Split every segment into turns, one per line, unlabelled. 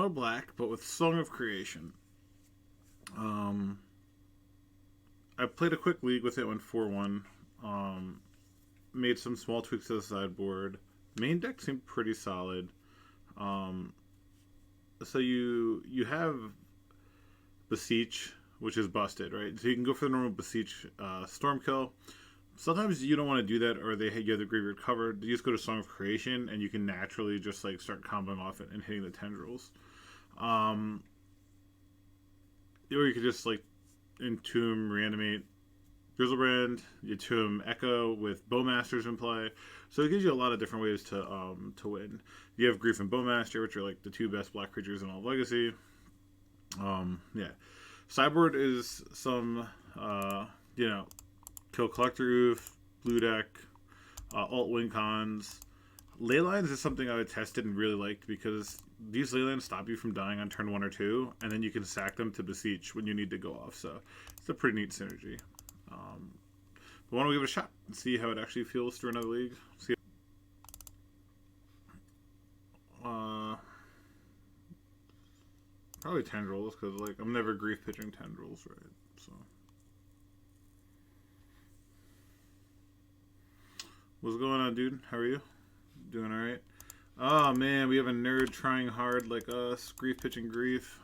mono black, but with Song of Creation. Um, I played a quick league with it, went 4-1. Made some small tweaks to the sideboard. Main deck seemed pretty solid. Um, so you have Beseech, which is busted, right? So you can go for the normal Beseech Stormkill. Sometimes you don't want to do that, or you have the graveyard covered. You just go to Song of Creation, and you can naturally just like start comboing off it and hitting the tendrils. Or you could just like Entomb, Reanimate, Grizzlebrand, you Entomb Echo with Bowmasters in play. So it gives you a lot of different ways to win. You have Grief and Bowmaster, which are like the two best black creatures in all of Legacy. Yeah. Sideboard is some, Kill Collector Roof, Blue Deck, Alt Win Cons. Leylines is something I tested and really liked because these Leylines stop you from dying on turn 1 or 2, and then you can sack them to Beseech when you need to go off. So it's a pretty neat synergy. But why don't we give it a shot and see how it actually feels through another league? See. Probably tendrils, because like I'm never grief pitching tendrils, right? So. What's going on, dude? How are you? Doing alright? Oh man, we have a nerd trying hard like us. Grief pitching grief.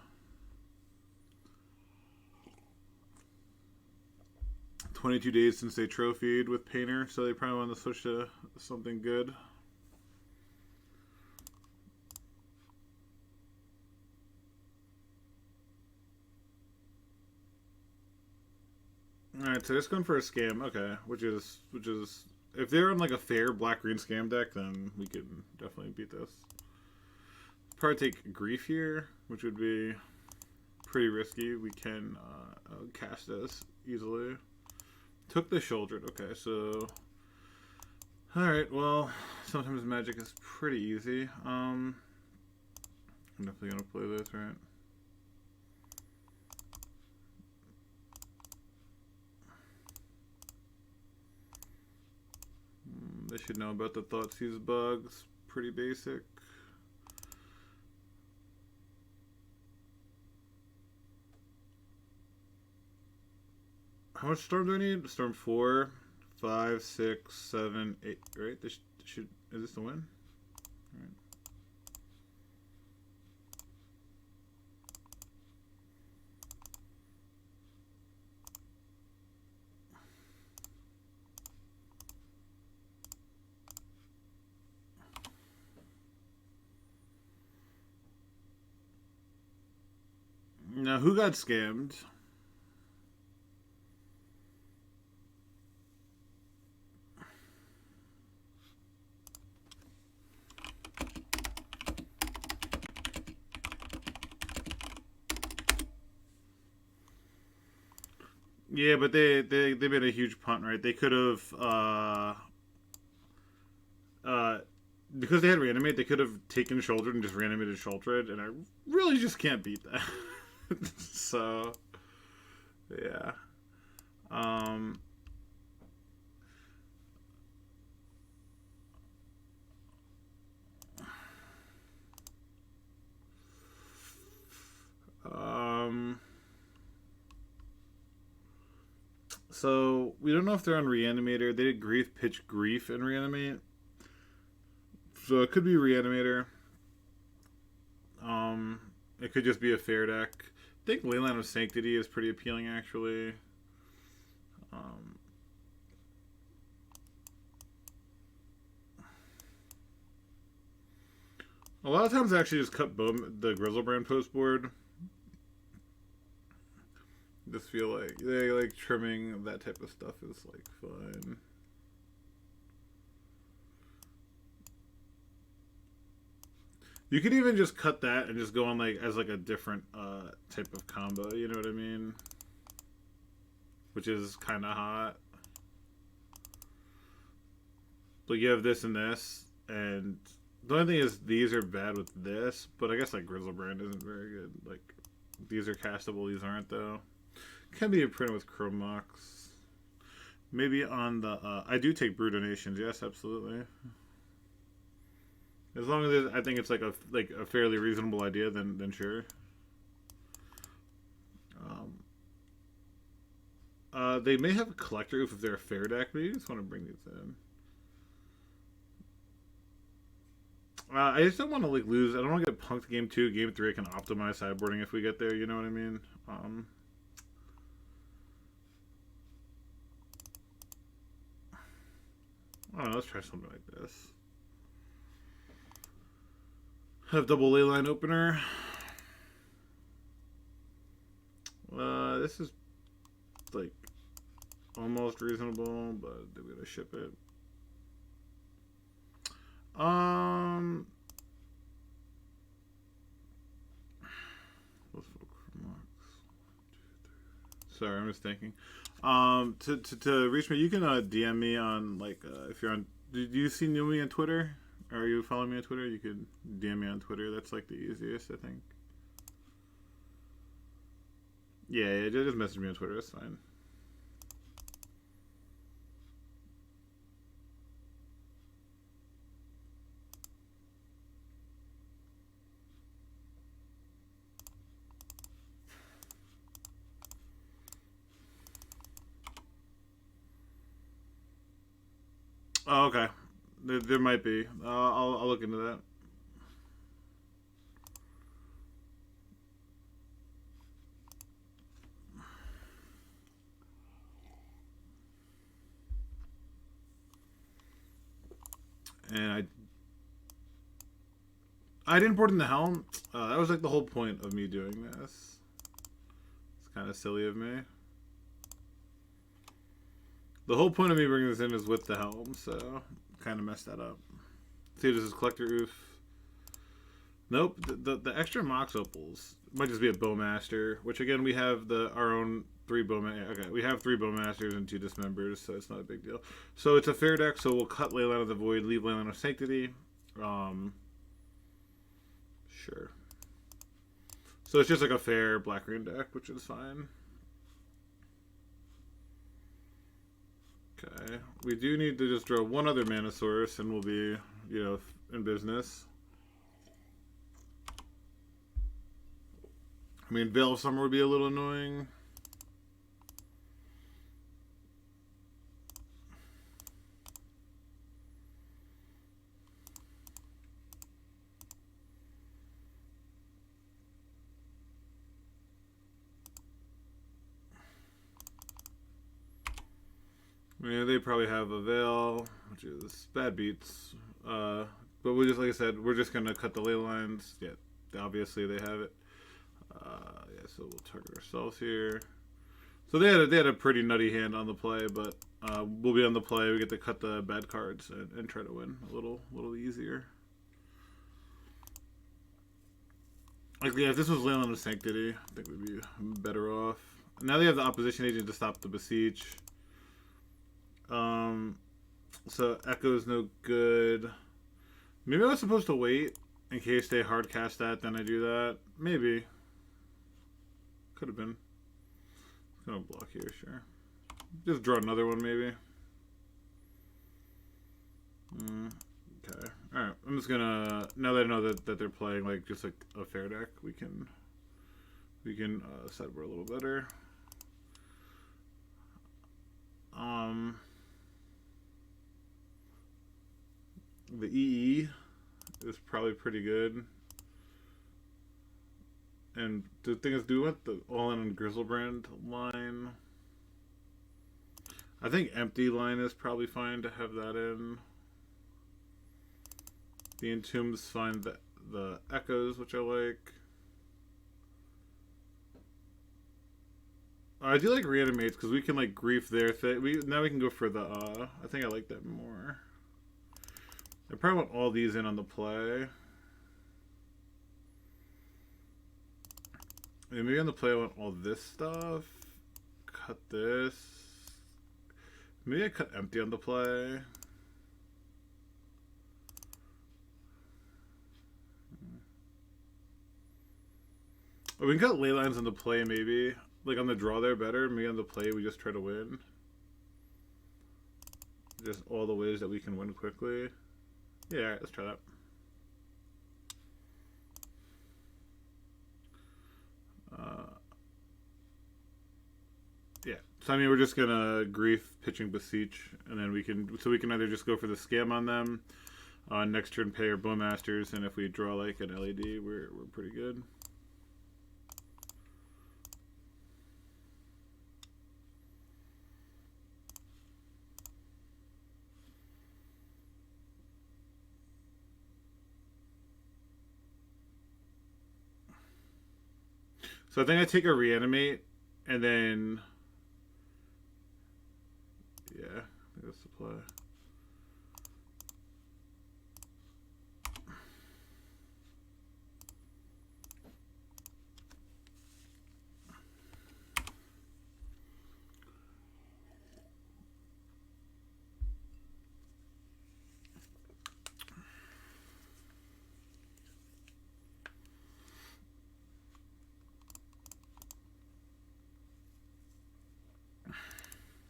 22 days since they trophied with Painter, so they probably want to switch to something good. Alright, so just going for a scam. Okay, which is if they're in like a fair black-green scam deck, then we could definitely beat this. Probably take Grief here, which would be pretty risky. We can cast this easily. Took the Shouldered. Okay, so... Alright, well, sometimes Magic is pretty easy. I'm definitely going to play this, right? They should know about the Thoughtseize bugs. Pretty basic. How much storm do I need? Storm 4, 5, 6, 7, 8. Right? This should. Is this the win? All right. Now, who got scammed? Yeah, but they made a huge punt, right? They could have because they had reanimate, they could have taken Shouldered and just reanimated Shouldered, and I really just can't beat that. So yeah. Um So we don't know if they're on Reanimator. They did Grief, pitch Grief, and Reanimate. So it could be Reanimator. It could just be a fair deck. I think Leyline of Sanctity is pretty appealing, actually. A lot of times I actually just cut the Grizzlebrand post board. Just feel like they like trimming that type of stuff is like fun. You could even just cut that and just go on like as like a different type of combo, you know what I mean? Which is kind of hot. Like you have this and this, and the only thing is these are bad with this, but I guess like Grizzlebrand isn't very good. Like these are castable, these aren't though. Can be imprinted with Chrome Mox. Maybe on the I do take Brew donations, yes, absolutely. As long as I think it's like a fairly reasonable idea, then sure. They may have a collector if they're a fair deck. Maybe you just want to bring these in. I just don't want to like lose. I don't want to get punked game 2, game 3. I can optimize sideboarding if we get there. You know what I mean? I don't know. Let's try something like this. Have double Leyline opener. This is like almost reasonable, but we're gonna ship it. Sorry, I'm just thinking. To reach me, you can DM me on like if you're on. Do you see me on Twitter? Or are you following me on Twitter? You could DM me on Twitter. That's like the easiest, I think. Yeah, just message me on Twitter. That's fine. Oh, okay. There might be. I'll look into that. And I didn't board in the helm. That was like the whole point of me doing this. It's kind of silly of me. The whole point of me bringing this in is with the helm, so kind of messed that up. See, this is collector oof. Nope, the extra Mox Opals might just be a Bowmaster, which again we have our own 3 Bowmasters. Okay, we have 3 Bowmasters and 2 Dismembers, so it's not a big deal. So it's a fair deck, so we'll cut Leyline of the Void, leave Leyline of Sanctity. Sure. So it's just like a fair black-green deck, which is fine. Okay, we do need to just draw one other mana source, and we'll be, in business. I mean, Veil of Summer would be a little annoying. Yeah, they probably have a Veil, which is bad beats. But we just, like I said, we're just gonna cut the ley lines. Yeah, obviously they have it. Yeah, so we'll target ourselves here. So they had a pretty nutty hand on the play, but we'll be on the play. We get to cut the bad cards and try to win a little easier. Like, yeah, if this was Leyline of Sanctity, I think we'd be better off. Now they have the opposition agent to stop the Beseech. So Echo's no good. Maybe I was supposed to wait in case they hard cast that, then I do that. Maybe. Could have been. Gonna block here, sure. Just draw another one, maybe. Okay. Alright, I'm just gonna, now that I know that they're playing like just like a fair deck, we can sideboard a little better. The EE is probably pretty good. And the thing is, do we want the All-In and Grizzlebrand line? I think Empty line is probably fine to have that in. The Entombed's fine. The Echoes, which I like. I do like Reanimates because we can like grief their thing. Now we can go for the. I think I like that more. I probably want all these in on the play. And maybe on the play I want all this stuff. Cut this. Maybe I cut Empty on the play. Oh, we can cut Leylines on the play maybe. Like on the draw there better. Maybe on the play we just try to win. Just all the ways that we can win quickly. Yeah, alright, let's try that. Yeah. So I mean, we're just gonna grief pitching Beseech, and then we can either just go for the scam on them, next turn pay our Bowmasters, and if we draw like an LED, we're pretty good. So I think I take a reanimate, and then yeah, that's the play.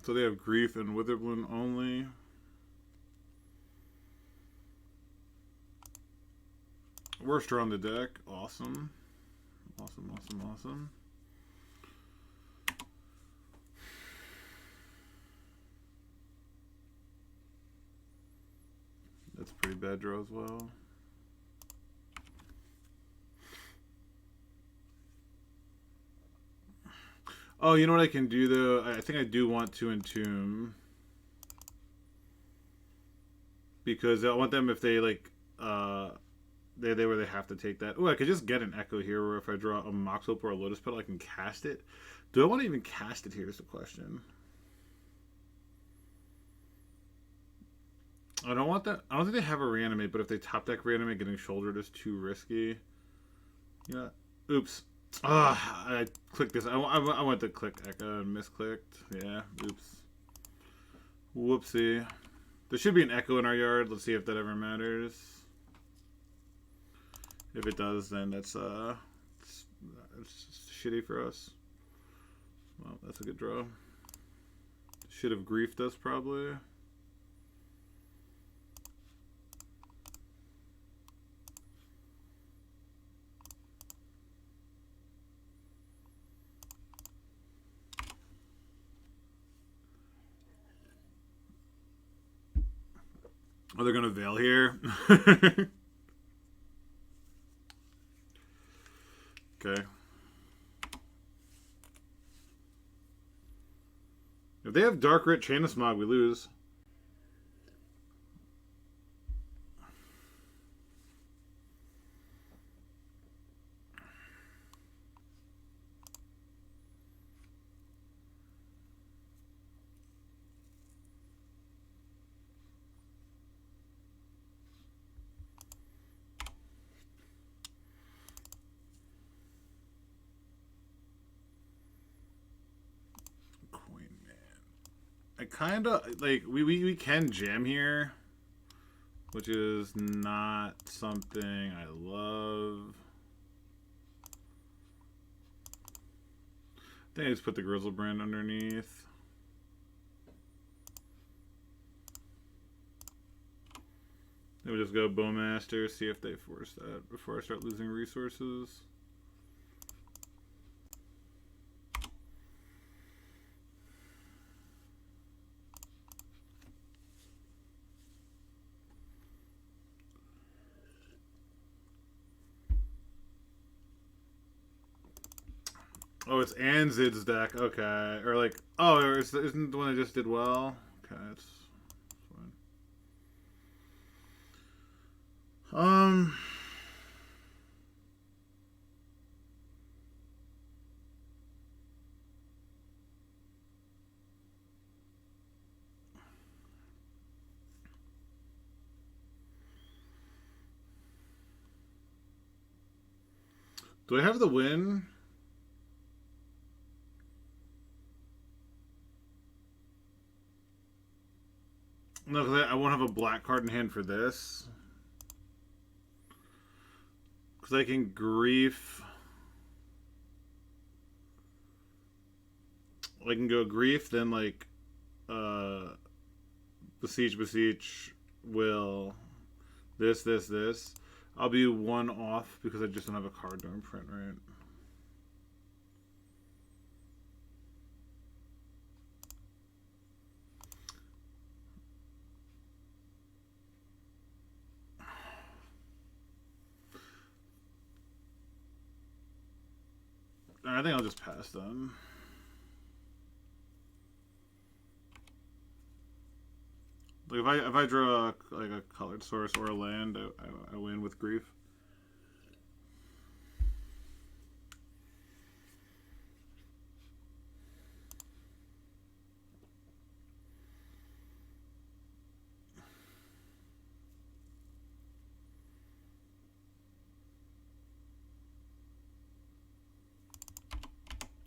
So they have Grief and Witherbloom only. Worst draw on the deck. Awesome. Awesome, awesome, awesome. That's a pretty bad draw as well. Oh, you know what I can do though? I think I do want to entomb. Because I want them if they like they where they have to take that. Oh, I could just get an Echo here where if I draw a Mox Hope or a Lotus Petal I can cast it. Do I want to even cast it here is the question. I don't want that. I don't think they have a reanimate, but if they top deck reanimate, getting shouldered is too risky. Yeah. Oops. Ah, I clicked this. I went to click Echo and misclicked. Yeah. Oops. Whoopsie. There should be an Echo in our yard. Let's see if that ever matters. If it does, then it's shitty for us. Well, that's a good draw. Should have griefed us probably. Oh, they're gonna veil here. Okay. If they have Dark Rit Chain of Smog, we lose. I kind of like we can jam here, which is not something I love. I think I just put the Grizzlebrand underneath. Then we just go Bowmaster, see if they force that before I start losing resources. Oh, it's Anzid's deck. Okay. Or like, oh, isn't the one I just did well? Okay, it's fine. Do I have the win? No, because I won't have a black card in hand for this. Because I can grief. I can go grief, then like Beseech will this. I'll be one off because I just don't have a card during print, right? I think I'll just pass them. Like if I draw like a colored source or a land, I win with grief.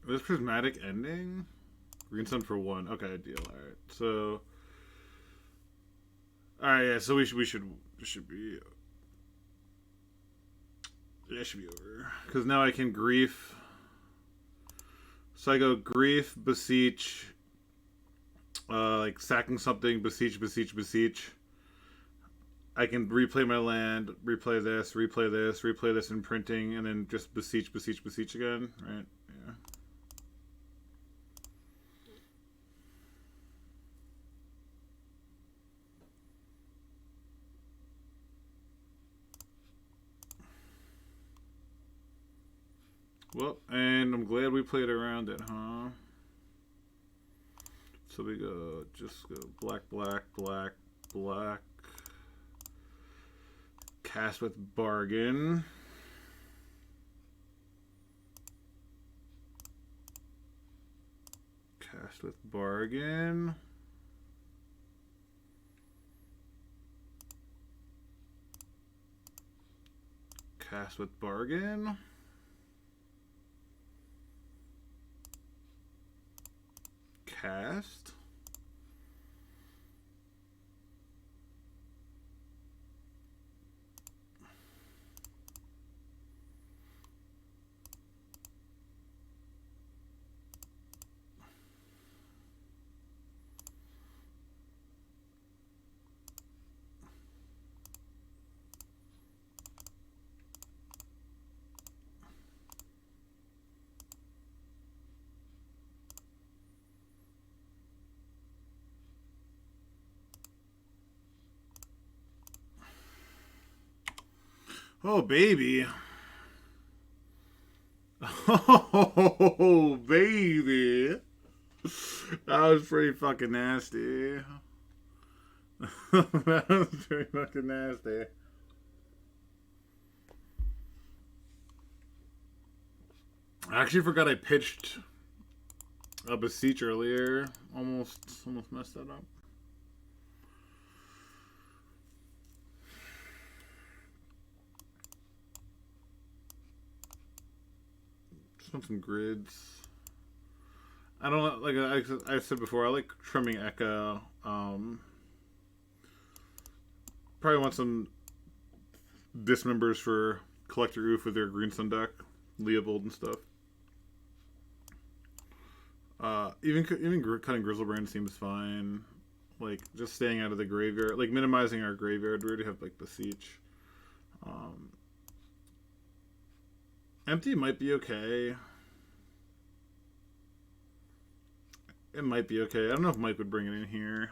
This prismatic ending? Green sun for 1. Okay, deal. Alright. So alright, yeah, so we should be yeah, it should be over. Because now I can grief. So I go grief, beseech, like sacking something, beseech, beseech, beseech. I can replay my land, replay this, replay this in printing, and then just beseech, beseech, beseech again, right? Yeah. Well, and I'm glad we played around it, huh? So we just go black, black, black, black. Cast with bargain. Cast with bargain. Cast with bargain. Cast. Oh, baby. Oh, baby. That was pretty fucking nasty. That was pretty fucking nasty. I actually forgot I pitched a Beseech earlier. Almost messed that up. Just want some grids. I don't like I said before. I like trimming Echo. Probably want some dismembers for Collector Oof with their Green Sun deck, Leopold and stuff. Even cutting Grizzlebrand seems fine. Like just staying out of the graveyard, like minimizing our graveyard. We already have like Beseech. Empty might be okay. It might be okay. I don't know if Mike would bring it in here.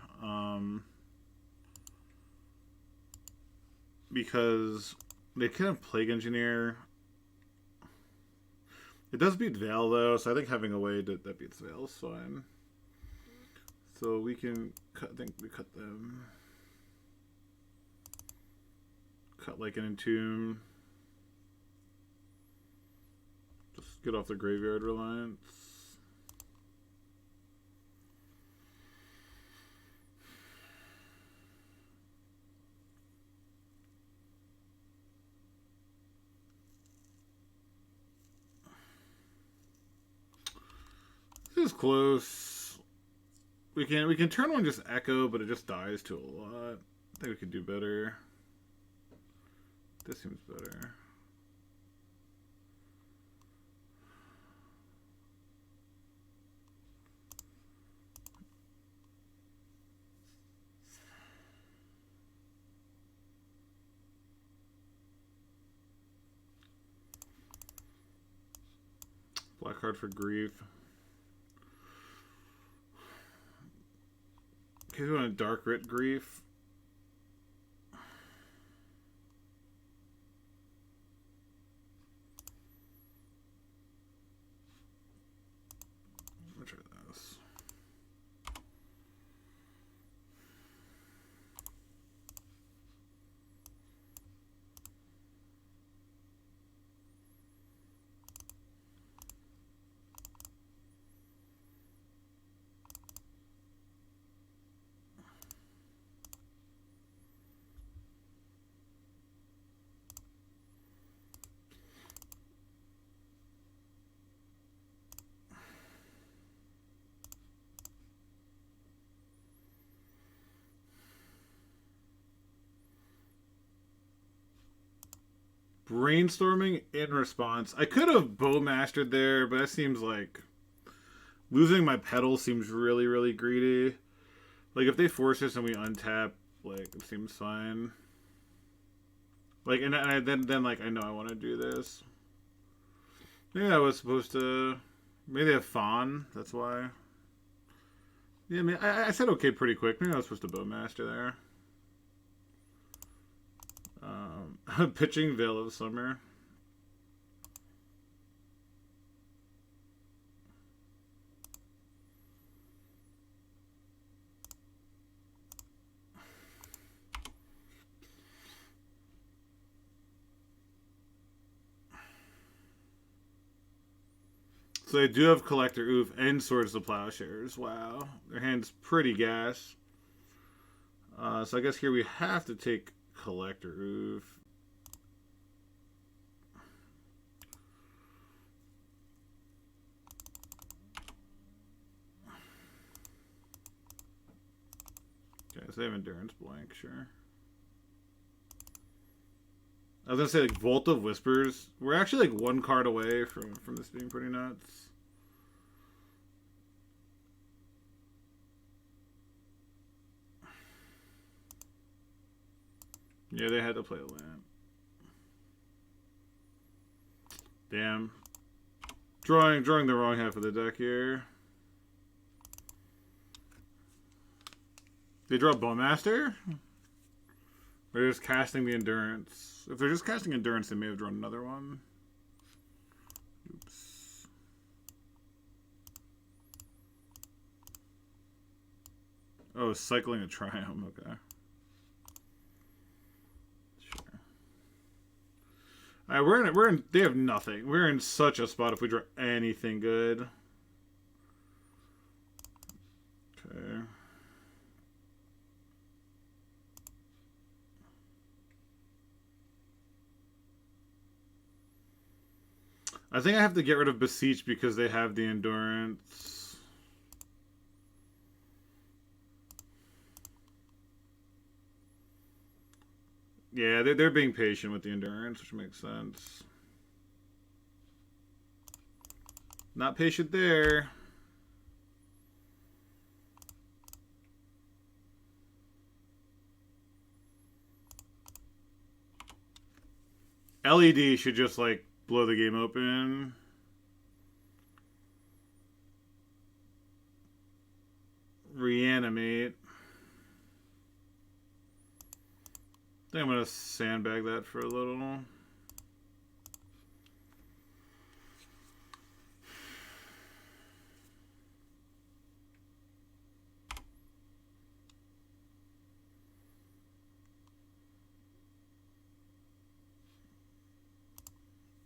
Because they can have Plague Engineer. It does beat Veil, though, so I think having a way that beats Veil is fine. So we can cut, I think we cut them. Cut like an Entomb. Just get off the Graveyard Reliance. This is close. We can turn one just Echo, but it just dies to a lot. I think we could do better. This seems better. Black card for Grief. Okay, we want a Dark Writ Grief. Brainstorming in response. I could have Bowmastered there, but that seems like losing my pedal seems really, really greedy. Like if they force us and we untap, like it seems fine. Like then like I know I want to do this. Maybe I was supposed to. Maybe they have Fawn. That's why. Yeah, I mean I said okay pretty quick. Maybe I was supposed to Bowmaster there. Pitching Veil of Summer. So they do have Collector Oof and Swords of Plowshares. Wow. Their hand's pretty gas. So I guess here we have to take Collector Oof. Okay, so they have Endurance Blank, sure. I was gonna say like Vault of Whispers. We're actually like one card away from this being pretty nuts. Yeah, they had to play a land. Damn. Drawing the wrong half of the deck here. They draw Bowmaster? They're just casting the Endurance. If they're just casting Endurance, they may have drawn another one. Oops. Oh, cycling a Triumph. Okay. Sure. All right, we're in. They have nothing. We're in such a spot if we draw anything good. Okay. I think I have to get rid of Beseech because they have the Endurance. Yeah, they're being patient with the Endurance, which makes sense. Not patient there. LED should just like blow the game open. Reanimate. I think I'm going to sandbag that for a little.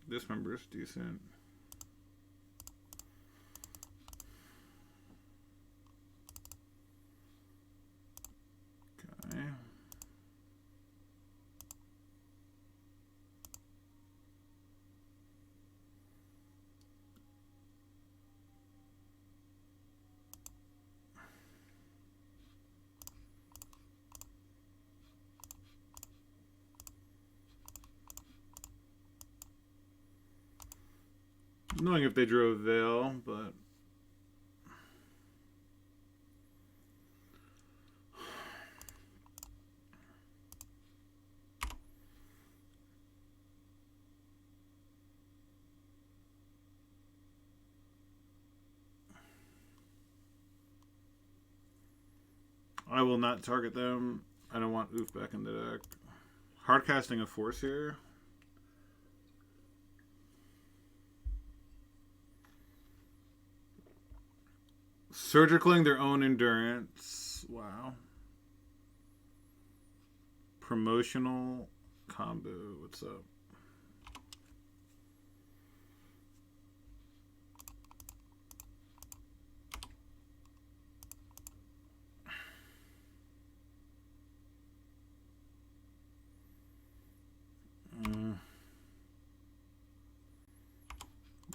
This member is decent. Okay. Knowing if they drew a Veil, but I will not target them. I don't want Oof back in the deck. Hardcasting a Force here. Surgicaling their own Endurance. Wow. Promotional combo. What's up?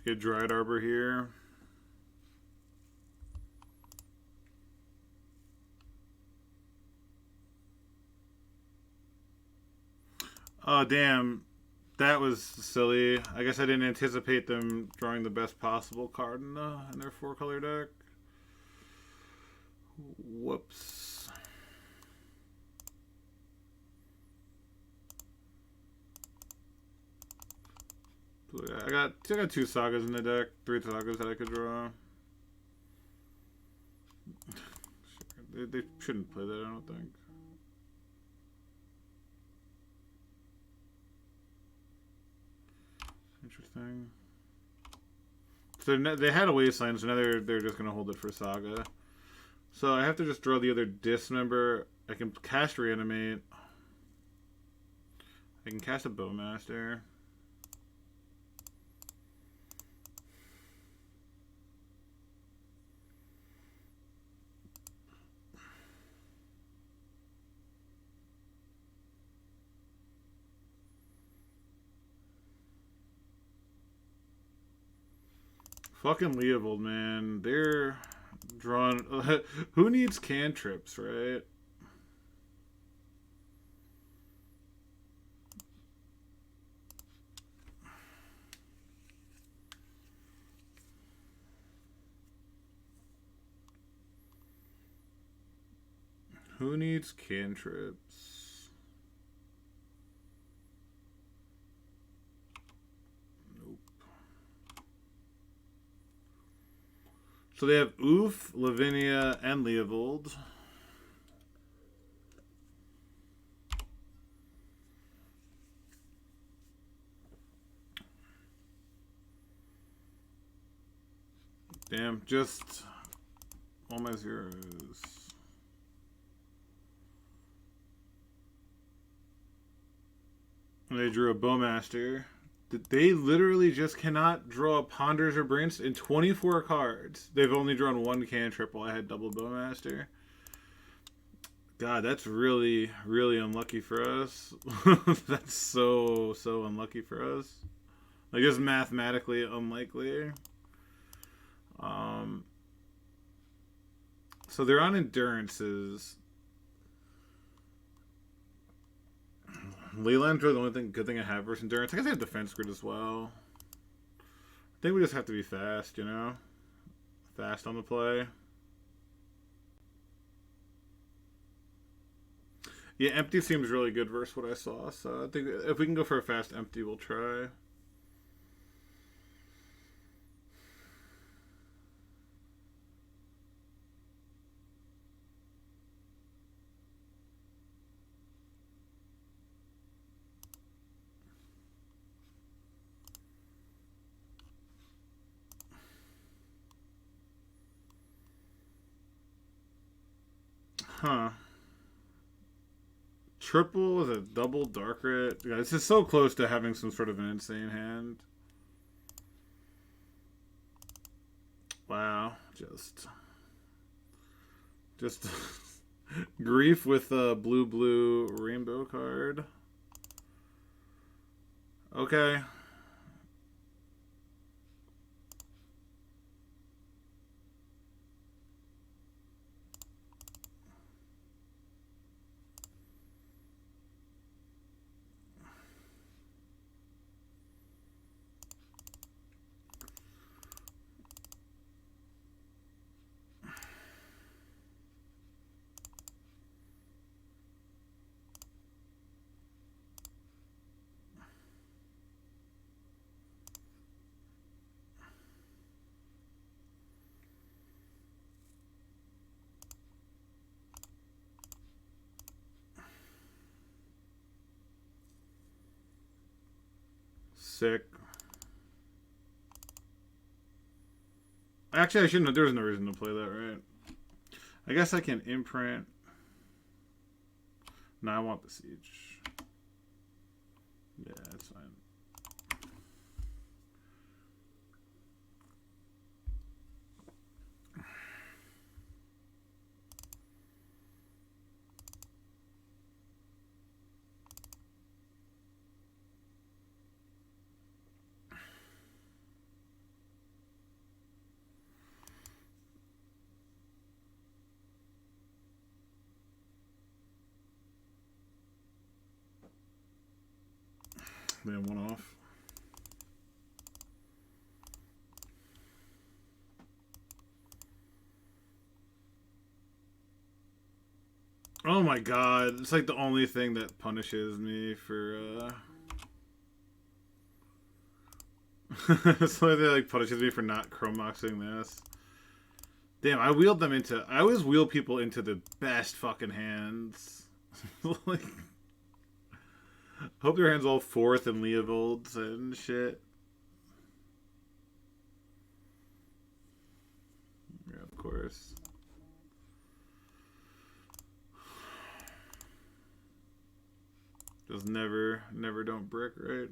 Get Dried Arbor here. Oh, damn. That was silly. I guess I didn't anticipate them drawing the best possible card in their 4-color deck. Whoops. I got 2 sagas in the deck, 3 sagas that I could draw. They shouldn't play that, I don't think. Interesting. So they had a Wasteland, so now they're just gonna hold it for Saga. So I have to just draw the other Dismember. I can cast Reanimate. I can cast a Bowmaster. Fucking Leovold, man. They're drawn. Who needs cantrips, right? Who needs cantrips? Nope. So they have Oof, Lavinia, and Leovold. Damn, just all my zeros. And they drew a Bowmaster. They literally just cannot draw Ponders or Brains in 24 cards. They've only drawn 1 cantrip while I had double Bowmaster. God, that's really, really unlucky for us. That's so unlucky for us. Like, just mathematically unlikely. So they're on Endurances. Leyline's really the only good thing I have versus Endurance. I guess I have Defense Grid as well. I think we just have to be fast, you know? Fast on the play. Yeah, empty seems really good versus what I saw. So I think if we can go for a fast empty, we'll try. Huh. Triple with a double dark red. Yeah, this is so close to having some sort of an insane hand. Wow. Just grief with a blue rainbow card. Okay. Sick. Actually, I shouldn't have. There's no reason to play that, right? I guess I can imprint. No, I want Beseech. Yeah, that's fine. Then one off. Oh my god, it's like the only thing that punishes me for it's the only thing that like punishes me for not chromoxing this. Damn, I always wheel people into the best fucking hands. Like, hope their hands all fourth and Leovolds and shit. Yeah, of course. Just never don't brick, right?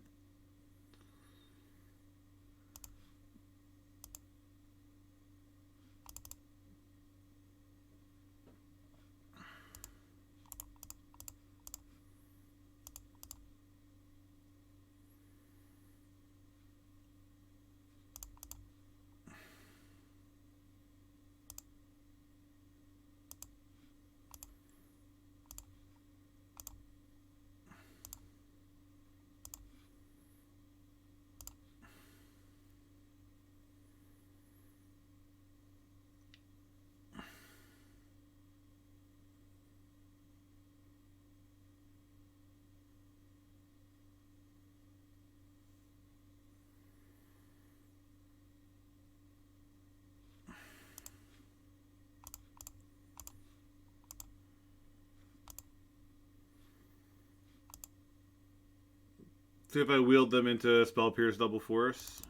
See if I wheeled them into Spell Pierce Double Force.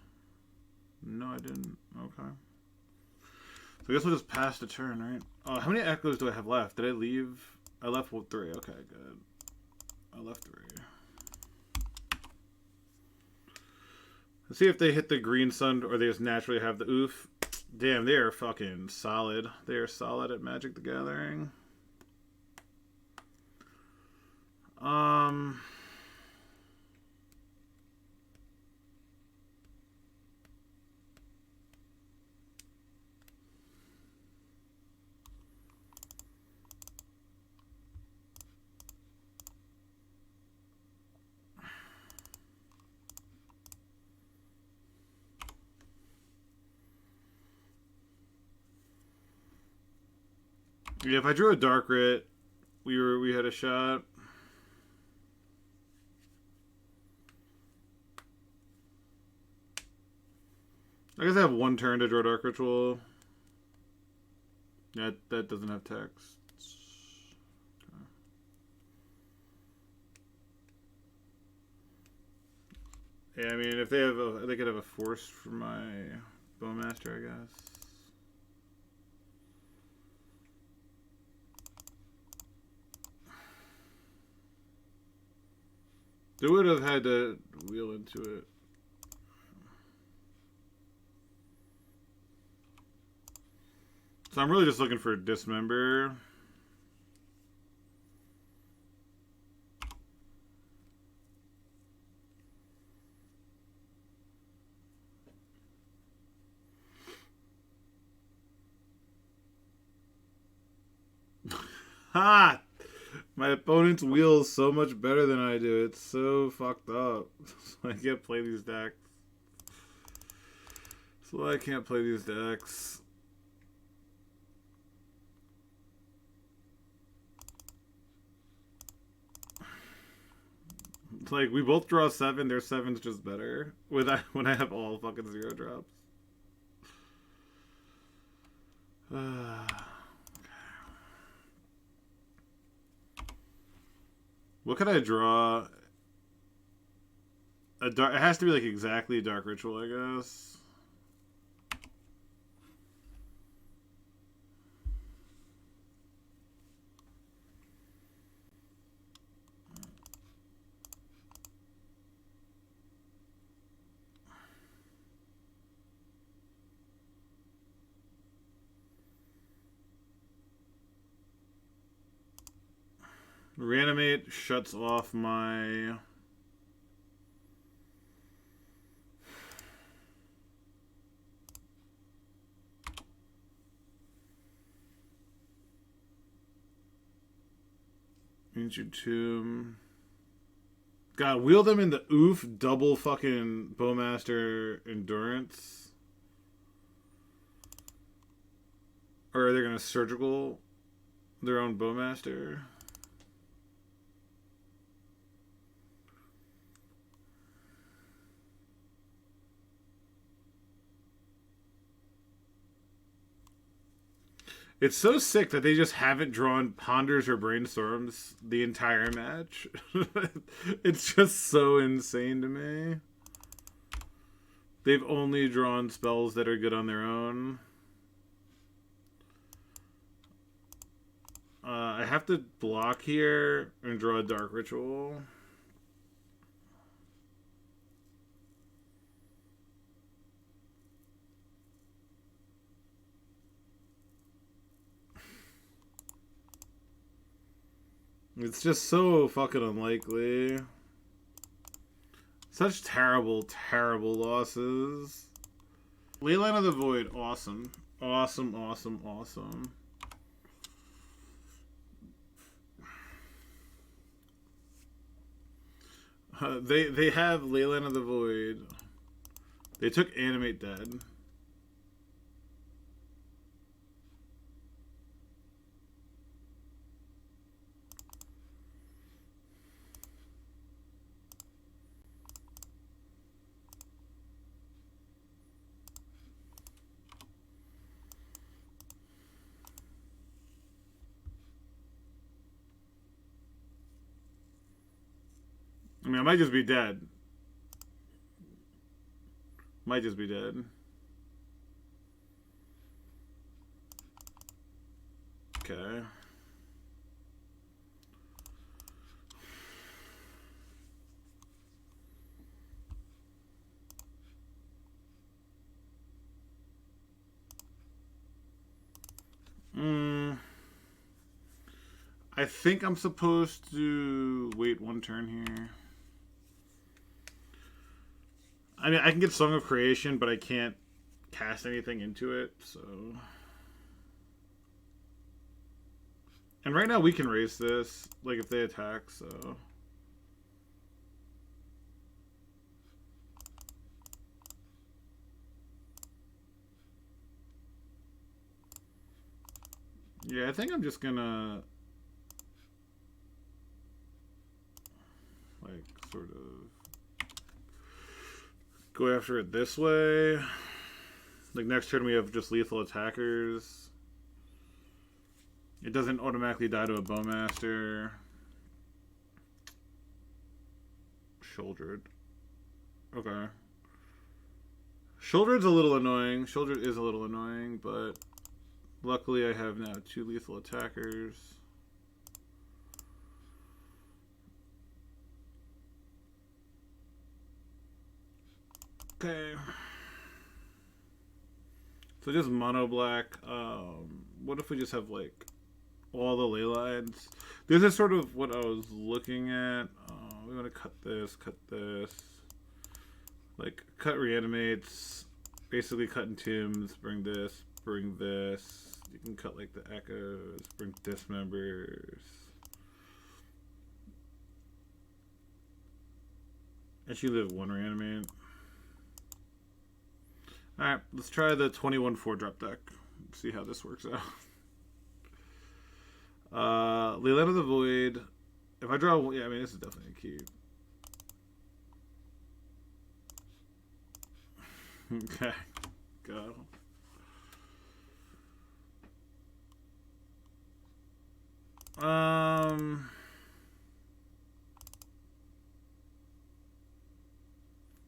No, I didn't. Okay. So I guess we'll just pass the turn, right? How many echoes do I have left? Did I leave? I left 3. Okay, good. I left 3. Let's see if they hit the green sun or they just naturally have the oof. Damn, they are fucking solid. They are solid at Magic the Gathering. Yeah, if I drew a Dark Rit, we had a shot. I guess I have one turn to draw Dark Ritual. Yeah, that doesn't have text. Okay. Yeah, I mean, if they have they could have a force for my Bowmaster, I guess. They would have had to wheel into it. So I'm really just looking for a Dismember. Ha! My opponent's wheel is so much better than I do. It's so fucked up. I can't play these decks. So I can't play these decks. It's like we both draw 7. Their 7's just better when I have all fucking 0 drops. What could I draw? It has to be like exactly a Dark Ritual, I guess. Reanimate shuts off my... Ancient Tomb. God, wheel them in the oof double fucking Bowmaster endurance. Or are they gonna surgical their own Bowmaster? It's so sick that they just haven't drawn Ponders or Brainstorms the entire match. It's just so insane to me. They've only drawn spells that are good on their own. I have to block here and draw a Dark Ritual. It's just so fucking unlikely. Such terrible, terrible losses. Leyline of the Void, awesome. Awesome, awesome, awesome. They have Leyline of the Void. They took Animate Dead. I mean, I might just be dead. Might just be dead. Okay. I think I'm supposed to wait one turn here. I mean, I can get Song of Creation, but I can't cast anything into it, so... And right now we can race this, like, if they attack, so... Yeah, I think I'm just gonna... like, sort of... go after it this way. Like, next turn we have just lethal attackers. It doesn't automatically die to a Bowmaster. Shouldered. Okay. Shouldered's a little annoying. Shouldered is a little annoying, but luckily I have now 2 lethal attackers. Okay. So just mono black. What if we just have like all the ley lines? This is sort of what I was looking at. We want to cut this, like cut reanimates, basically cut and Tims, bring this, bring this. You can cut like the echoes, bring dismembers. Actually live 1 reanimate. Alright, let's try the 21 4-drop deck. See how this works out. Leyline of the Void. If I draw... yeah, I mean, this is definitely a keep. Okay. Go. I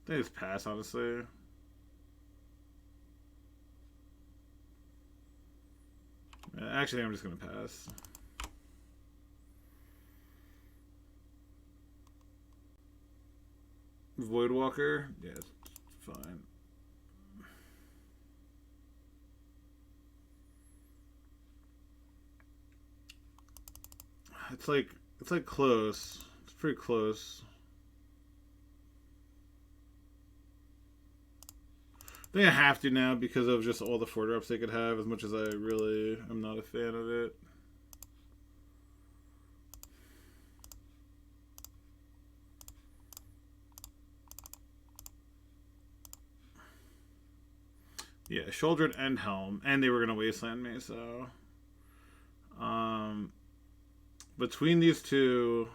think it's pass, honestly. Actually, I'm just going to pass. Voidwalker? Yeah, it's fine. It's like close. It's pretty close. I think I have to now because of just all the 4-drops they could have, as much as I really am not a fan of it. Yeah, Shouldered and Helm. And they were going to Wasteland me, so... between these two...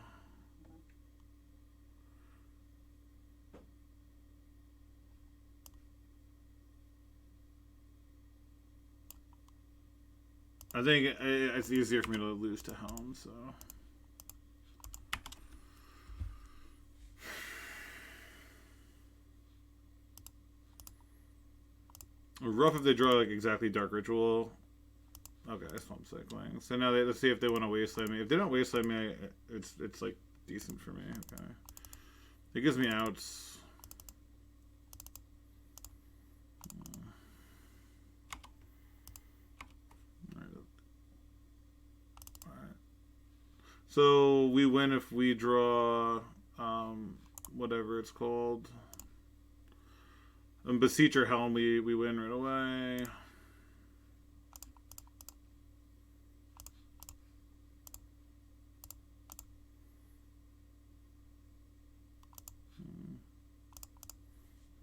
I think it's easier for me to lose to Helm, so... Rough if they draw like exactly Dark Ritual. Okay, Swamp Cycling. So now let's see if they want to Wasteland me. If they don't Wasteland me, it's like decent for me. Okay, it gives me outs. Alright. So we win if we draw whatever it's called. Beseech or Helm, we win right away.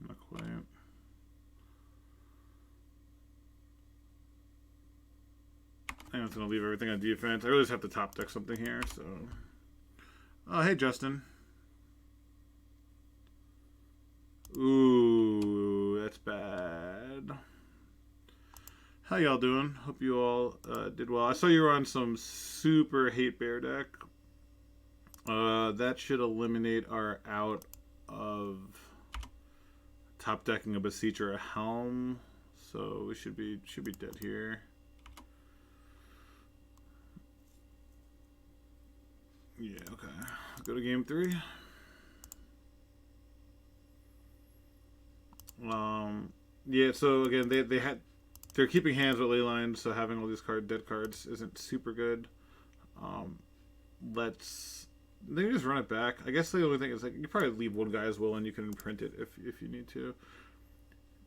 Not quite. I'm just going to leave everything on defense. I really just have to top deck something here, so... Oh, hey, Justin. Ooh, that's bad. How y'all doing? Hope you all did well. I saw you were on some super hate bear deck. That should eliminate our out of top decking a Beseech or a Helm. So we should be dead here. Yeah, okay. Let's go to game 3. Yeah, so again, they're keeping hands with Leyline, so having all these dead cards isn't super good. They just run it back. I guess the only thing is like you probably leave one guy as well, and you can imprint it if you need to.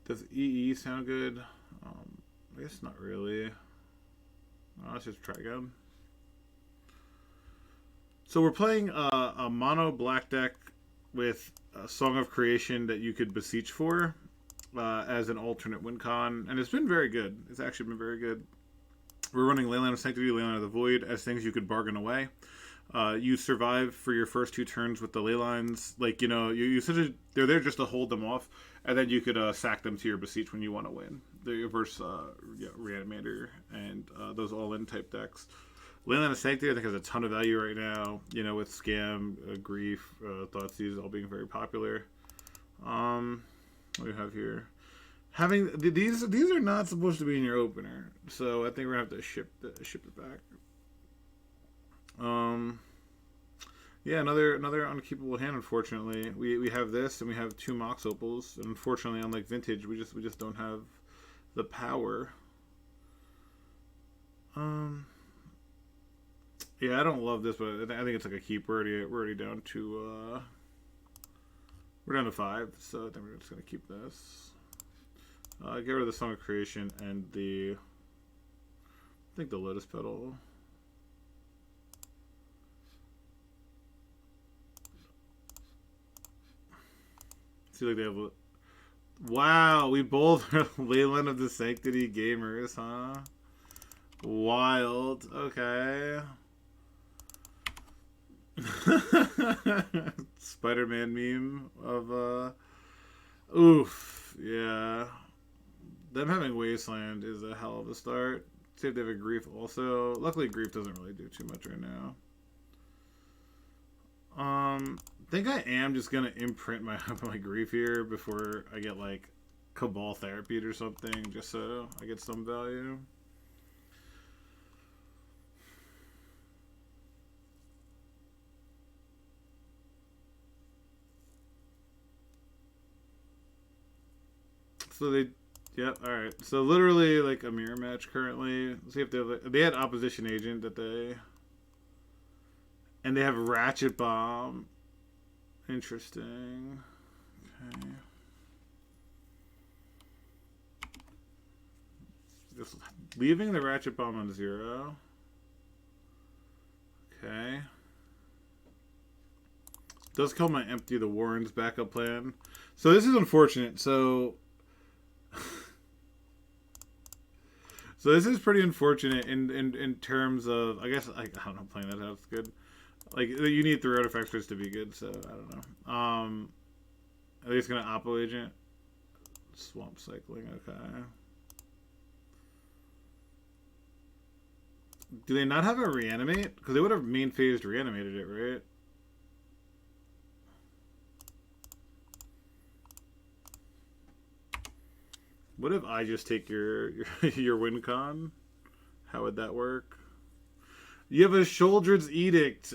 Does EE sound good? I guess not really. Let's just try again. So we're playing a mono black deck with a Song of Creation that you could Beseech for as an alternate win con, and it's been very good. It's actually been very good. We're running Leyline of Sanctity, Leyline of the Void as things you could bargain away. You survive for your first 2 turns with the Leylines. Like, you know, they're there just to hold them off, and then you could sack them to your Beseech when you want to win. The reverse Reanimator and those all-in type decks. Leyline of Sanctity, I think, has a ton of value right now. You know, with Scam, Grief, Thoughtseize all being very popular. What do we have here? Having these are not supposed to be in your opener, so I think we're gonna have to ship it back. Yeah, another unkeepable hand. Unfortunately, we have this and we have 2 Mox Opals. And unfortunately, unlike Vintage, we just don't have the power. Yeah, I don't love this, but I think it's like a keep. We're already down to we're down to 5, so I think we're just gonna keep this. Get rid of the Song of Creation and I think the Lotus Petal. See, like they have. Wow, we both are Leyline of the Sanctity gamers, huh? Wild. Okay. Spider-Man meme of oof, yeah. Them having Wasteland is a hell of a start. See if they have a Grief also. Luckily Grief doesn't really do too much right now. I think I am just gonna imprint my Grief here before I get like Cabal Therapy or something, just so I get some value. So yep, alright. So literally like a mirror match currently. Let's see if they had Opposition Agent that and they have Ratchet Bomb. Interesting. Okay. Just leaving the Ratchet Bomb on 0. Okay. Does kill my Empty the Warren's backup plan. So this is unfortunate. So So this is pretty unfortunate in terms of, I guess, I don't know, playing that out's good. Like, you need 3 artifactors to be good, so I don't know. Are they just gonna Oppo Agent? Swamp Cycling, okay. Do they not have a reanimate? Because they would have main phased reanimated it, right? What if I just take your win con? How would that work? You have a Shoulder's Edict.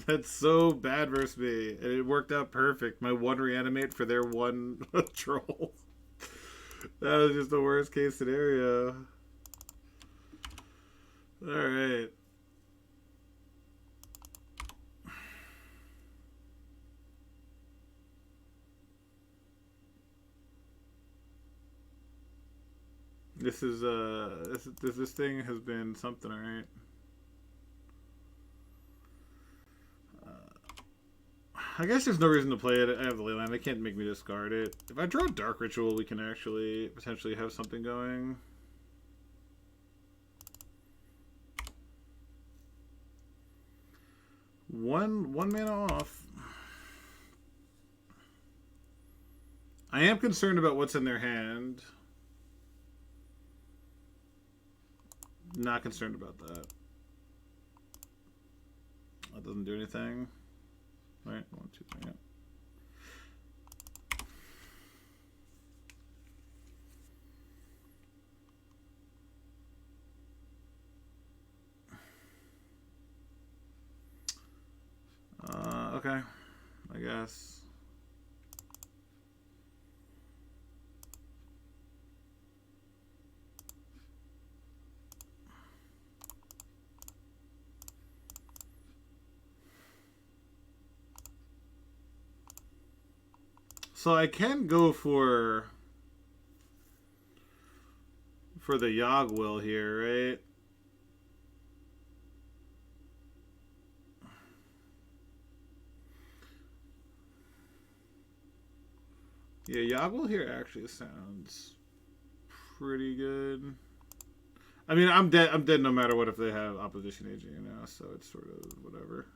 That's so bad versus me. And it worked out perfect. My 1 reanimate for their 1 troll. That was just the worst case scenario. Alright. This is this thing has been something, alright. I guess there's no reason to play it. I have the Leyline. They can't make me discard it. If I draw Dark Ritual, we can actually potentially have something going. One mana off. I am concerned about what's in their hand. Not concerned about that. That doesn't do anything. Right, 1, 2, 3, yeah. Okay, I guess. So I can go for the Yogg Will here, right? Yeah, Yogg Will here actually sounds pretty good. I mean, I'm dead. I'm dead no matter what if they have opposition agent, you know. So it's sort of whatever.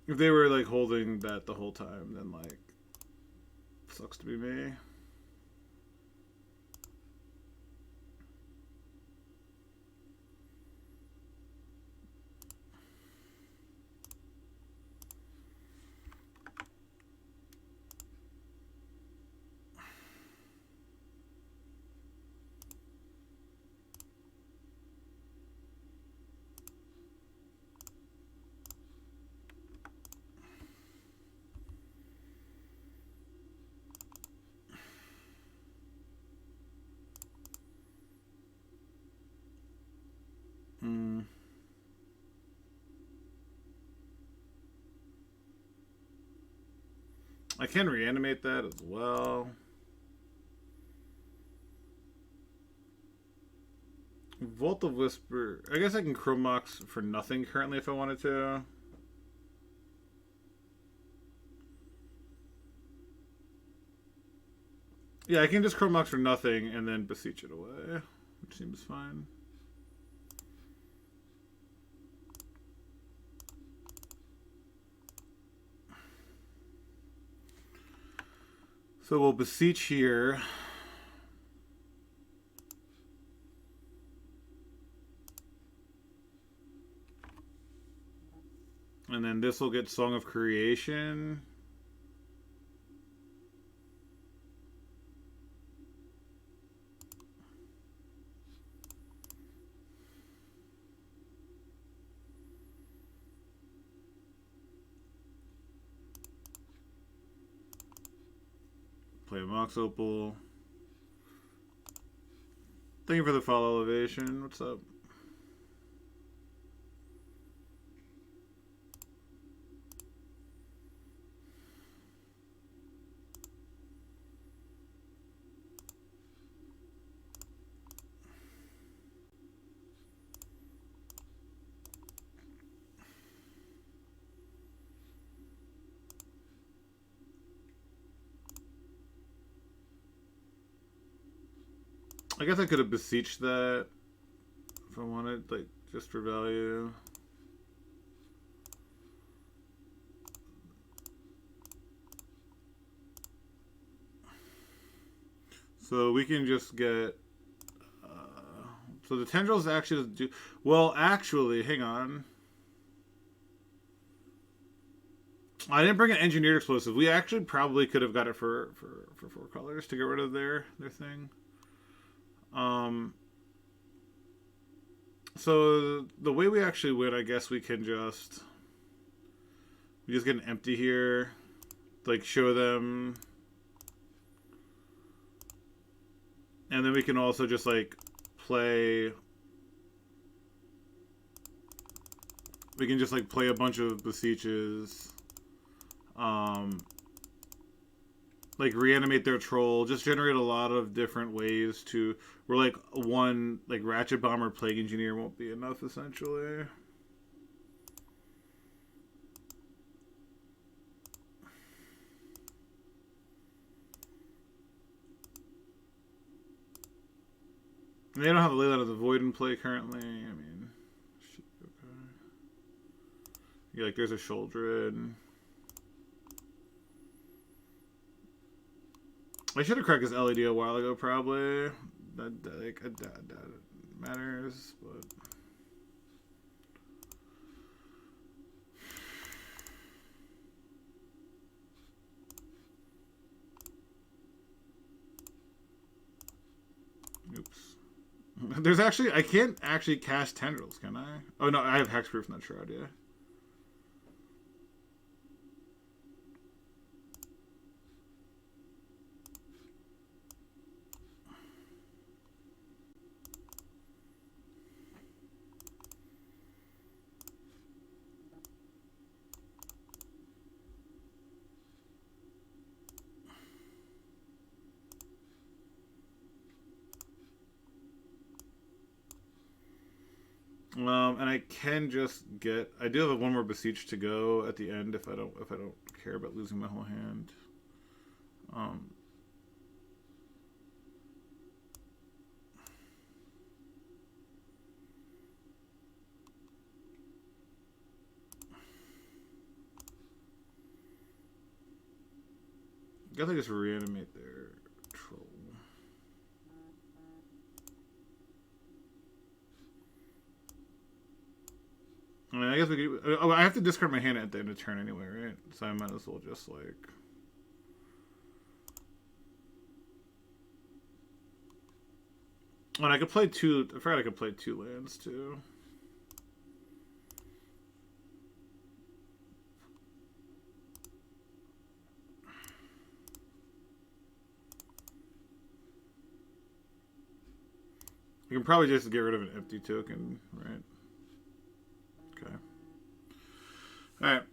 If they were like holding that the whole time, then like sucks to be me. I can reanimate that as well. Vault of Whisper. I guess I can Chromox for nothing currently if I wanted to. Yeah, I can just Chromox for nothing and then Beseech it away, which seems fine. So we'll Beseech here. And then this will get Song of Creation. Play a Mox Opal. Thank you for the follow, Elevation. What's up? I guess I could have beseeched that if I wanted, like, just for value. So we can just get... so the tendrils actually do... Well, actually, hang on. I didn't bring an engineered explosive. We actually probably could have got it for 4 colors to get rid of their thing. So the way we actually win, I guess we can just... We just get an empty here. Like, show them... And then we can also just, like, play... We can just, like, play a bunch of Beseeches. Like, reanimate their troll. Just generate a lot of different ways to... Where, like, one, like, Ratchet Bomb or Plague Engineer won't be enough, essentially. They don't have the Leyline of the Void in play currently. I mean, shit, okay. Yeah, like there's a Sholdred. I should have cracked this LED a while ago, probably. That matters, but. Oops. There's actually... I can't actually cast Tendrils, can I? Oh, no, I have Hexproof, not Shroud, yeah. And I can just get... I do have one more Beseech to go at the end if I don't care about losing my whole hand. I guess I just reanimate their troll. I mean, I guess we could... Oh, I have to discard my hand at the end of turn anyway, right? So I might as well just, like... And I could play 2... I forgot I could play 2 lands, too. You can probably just get rid of an empty token, right? Okay. Alright.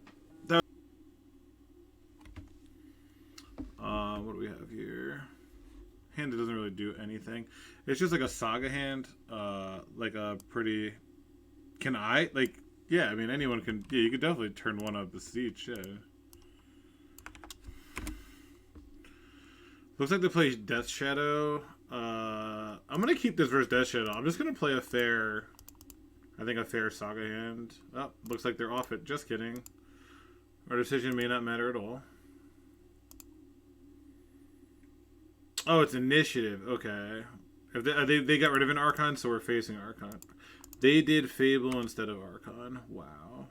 What do we have here? Hand that doesn't really do anything. It's just like a Saga hand. Like a pretty... Can I? Like, yeah, I mean, anyone can... Yeah, you could definitely turn one up Beseech, yeah. Looks like they play Death Shadow. I'm gonna keep this versus Death Shadow. I'm just gonna play a fair... I think a fair Saga hand. Oh, looks like they're off it. Just kidding. Our decision may not matter at all. Oh, it's initiative. Okay. If they got rid of an Archon, so we're facing Archon. They did Fable instead of Archon. Wow.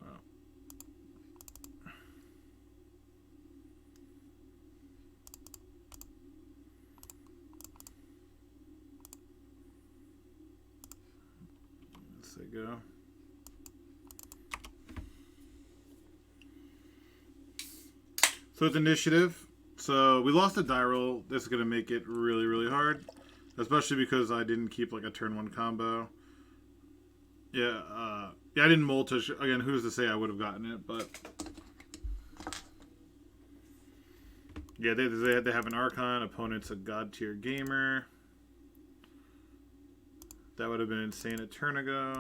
Wow. Let's go. So it's initiative. So we lost a die roll. This is going to make it really, really hard. Especially because I didn't keep like a turn 1 combo. Yeah, yeah, I didn't Moltish. Again, who's to say I would have gotten it, but... Yeah, they had to have an Archon. Opponent's a God tier gamer. That would have been insane a turn ago.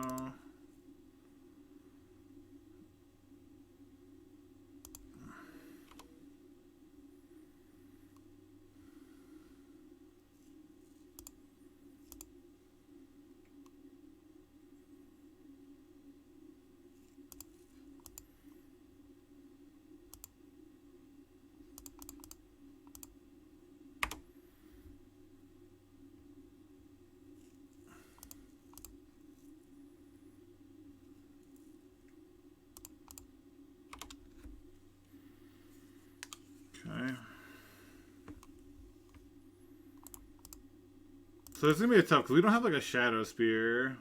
So it's gonna be a tough because we don't have like a Shadow Spear.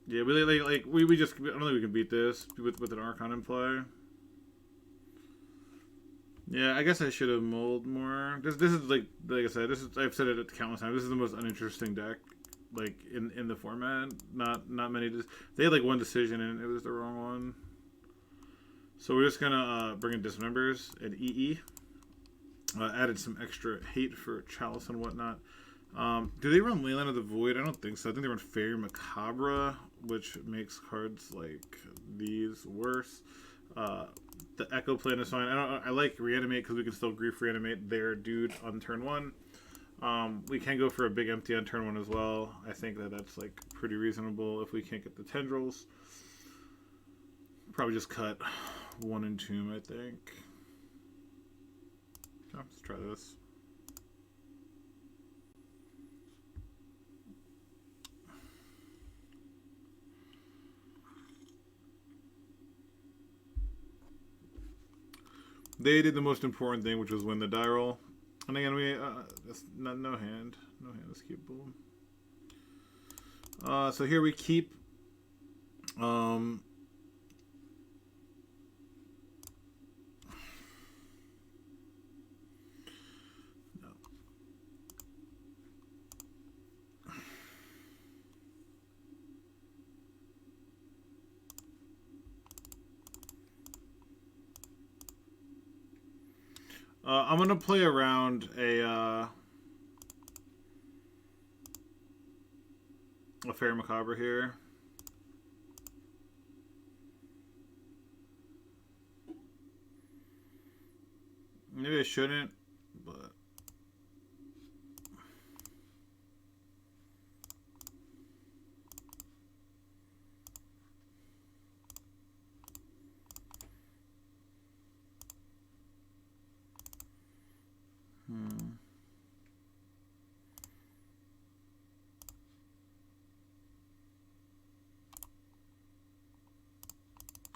Yeah, we just I don't think we can beat this with an Archon in play. Yeah, I guess I should have mulled more. This is like I said, I've said it countless times. This is the most uninteresting deck like in the format. Not many. They had like one decision and it was the wrong one. So we're just gonna bring in Dismembers and EE. Added some extra hate for Chalice and whatnot. Do they run Leyline of the Void? I don't think so. I think they run Fairy Macabre, which makes cards like these worse. The Echo Plan is fine. I like Reanimate because we can still Grief Reanimate their dude on turn 1. We can go for a big empty on turn 1 as well. I think that's like pretty reasonable if we can't get the Tendrils. Probably just cut 1 and Tomb, I think. Oh, let's try this. They did the most important thing, which was win the die roll. And again, that's no hand is keepable. So here we keep. I'm gonna play around a Fairy Macabre here. Maybe I shouldn't, but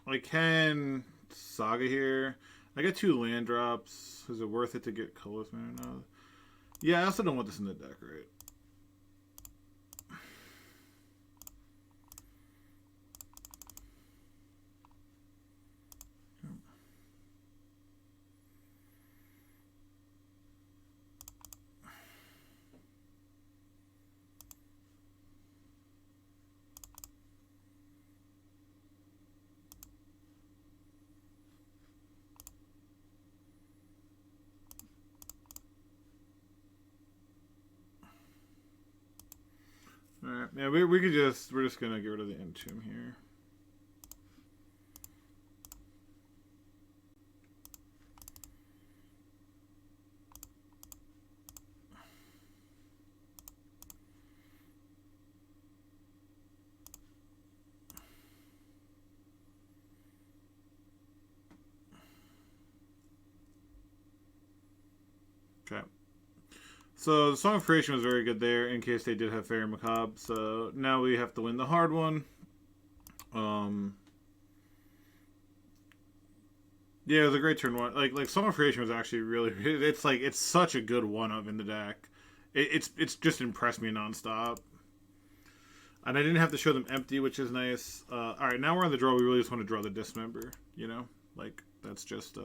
I can Saga here. I get 2 land drops. Is it worth it to get Colorless Mana now? Yeah, I also don't want this in the deck, right? Alright, yeah, we're just gonna get rid of the Entomb here. Okay. So the Song of Creation was very good there in case they did have Fairy Macabre. So now we have to win the hard one. Yeah, it was a great turn 1. Like Song of Creation was actually really. It's such a good 1-of in the deck. It's just impressed me nonstop. And I didn't have to show them empty, which is nice. All right, now we're on the draw. We really just want to draw the Dismember. You know, like that's just.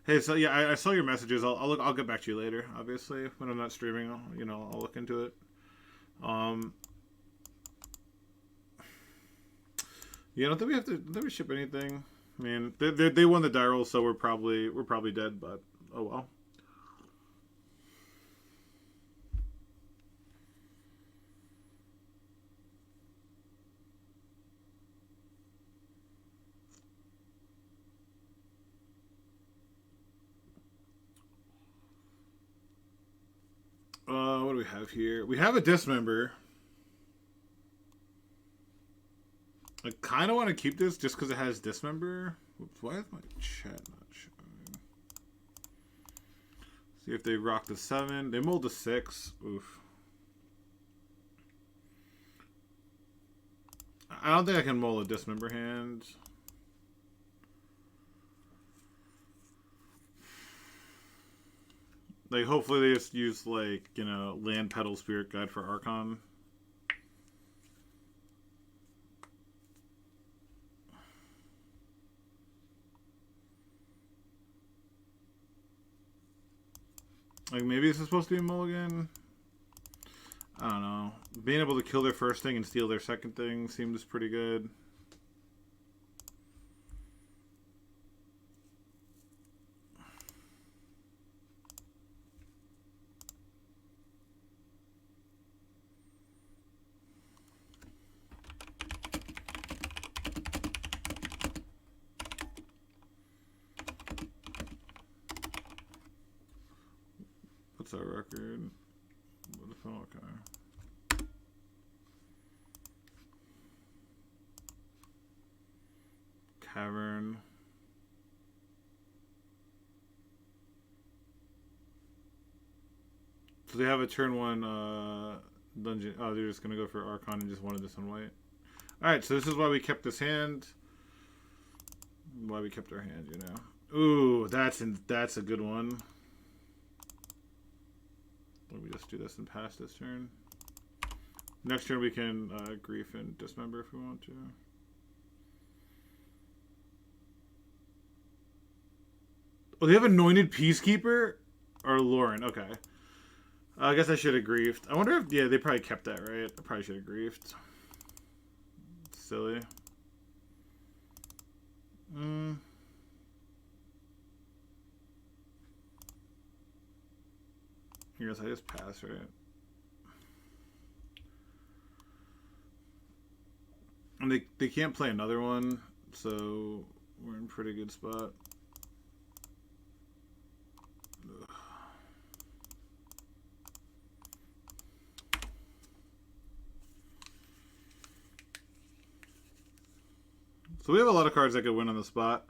Hey, so yeah, I saw your messages. I'll get back to you later. Obviously, when I'm not streaming, I'll look into it. Yeah, I don't think we have to. Don't think we ship anything. I mean, they won the die roll, so we're probably dead. But oh well. What do we have here? We have a Dismember. I kind of want to keep this just because it has Dismember. Oops, why is my chat not showing? See if they rock the 7. They mulled the 6. Oof. I don't think I can mull a Dismember hand. Like, hopefully they just use, like, you know, Land Petal Spirit Guide for Archon. Like, maybe this is supposed to be a mulligan. I don't know. Being able to kill their first thing and steal their second thing seems pretty good. What's our record? Okay. Cavern. So they have a turn 1 dungeon. Oh, they're just gonna go for Archon and just wanted this on white. Alright, so this is why we kept this hand. Why we kept our hand, you know. Ooh, that's a good one. Let me just do this and pass this turn. Next turn we can grief and dismember if we want to. Oh, they have Anointed Peacekeeper? Or Lauren, okay. I guess I should have griefed. I wonder if, yeah, they probably kept that, right? I probably should have griefed. Silly. I guess I just pass, right? And they can't play another one, so we're in a pretty good spot. Ugh. So we have a lot of cards that could win on the spot.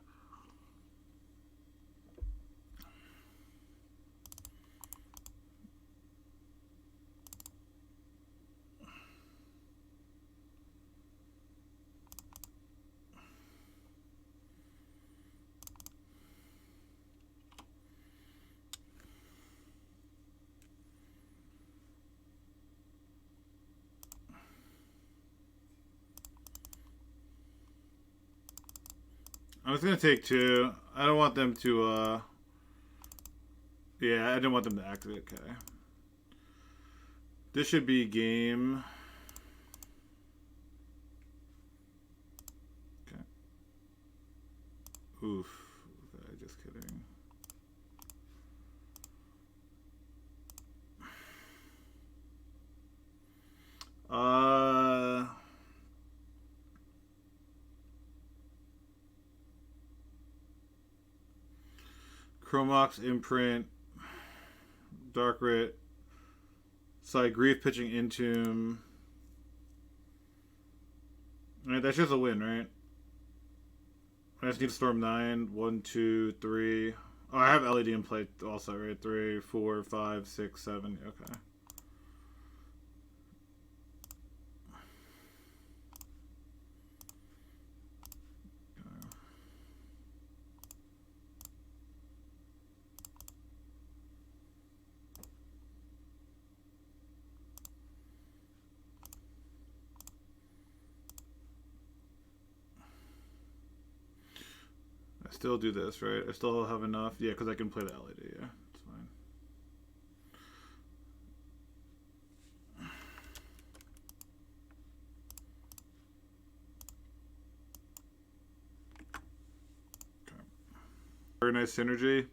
I was gonna take 2. I don't want them to, yeah, I didn't want them to activate, okay. This should be game. Okay. Oof. Okay, just kidding. Chromox, Imprint, Dark Writ. So I grief pitching Entomb. Alright, that's just a win, right? I just need to storm 9. 1, 2, 3. Oh, I have LED in play also, right? 3, 4, 5, 6, 7. Okay. Still do this, right? I still have enough. Yeah, because I can play the LED. Yeah, it's fine. Okay. Very nice synergy.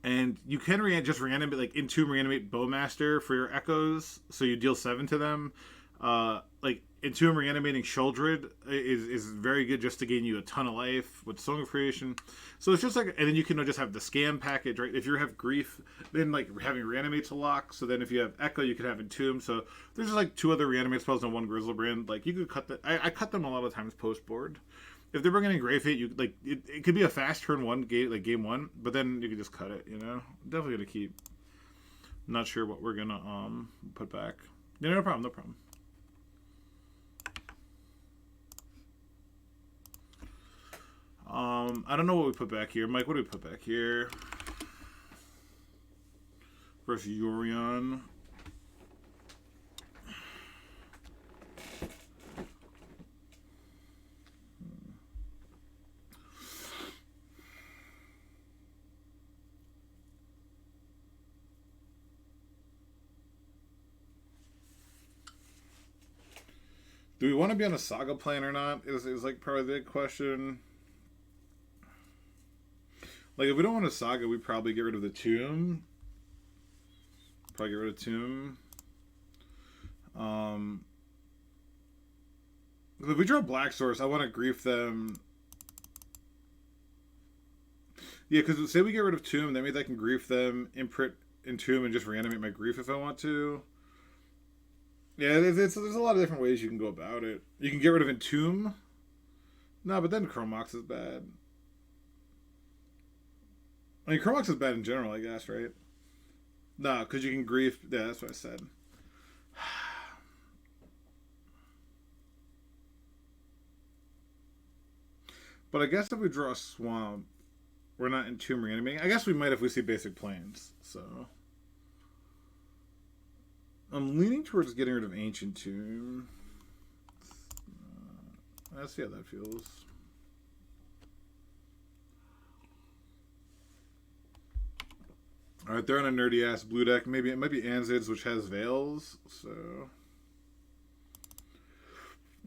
And you can just reanimate, like Entomb reanimate Bowmaster for your echoes, so you deal 7 to them. Like Entomb reanimating Sheoldred is very good just to gain you a ton of life with Song of Creation. So it's just like, and then you can just have the scam package, right? If you have grief, then like having reanimate's a lock. So then if you have echo, you could have Entomb. So there's just like 2 other reanimate spells and 1 Grizzlebrand. Like you could cut that. I cut them a lot of times post board. If they're bringing in Grave Fate, you like it could be a fast turn 1 game, like game 1, but then you could just cut it. You know, definitely gonna keep. I'm not sure what we're gonna put back. Yeah, no problem, no problem. I don't know what we put back here. Mike, what do we put back here? versus Yorion. Do we want to be on a Saga plane or not? Is like probably the big question. Like, if we don't want a Saga, we probably get rid of the Tomb. Probably get rid of Tomb. If we draw Black Source, I want to grief them. Yeah, because say we get rid of Tomb, that means I can grief them, imprint in Tomb, and just reanimate my grief if I want to. Yeah, there's a lot of different ways you can go about it. You can get rid of Entomb. No, but then Chromox is bad. I mean, Chromox is bad in general, I guess, right? No, because you can grief. Yeah, that's what I said. But I guess if we draw a Swamp, we're not Entomb reanimating. I guess we might if we see basic planes, so... I'm leaning towards getting rid of Ancient Tomb. Let's see how that feels. Alright, they're on a nerdy ass blue deck. Maybe it might be Anzids, which has Veils, so.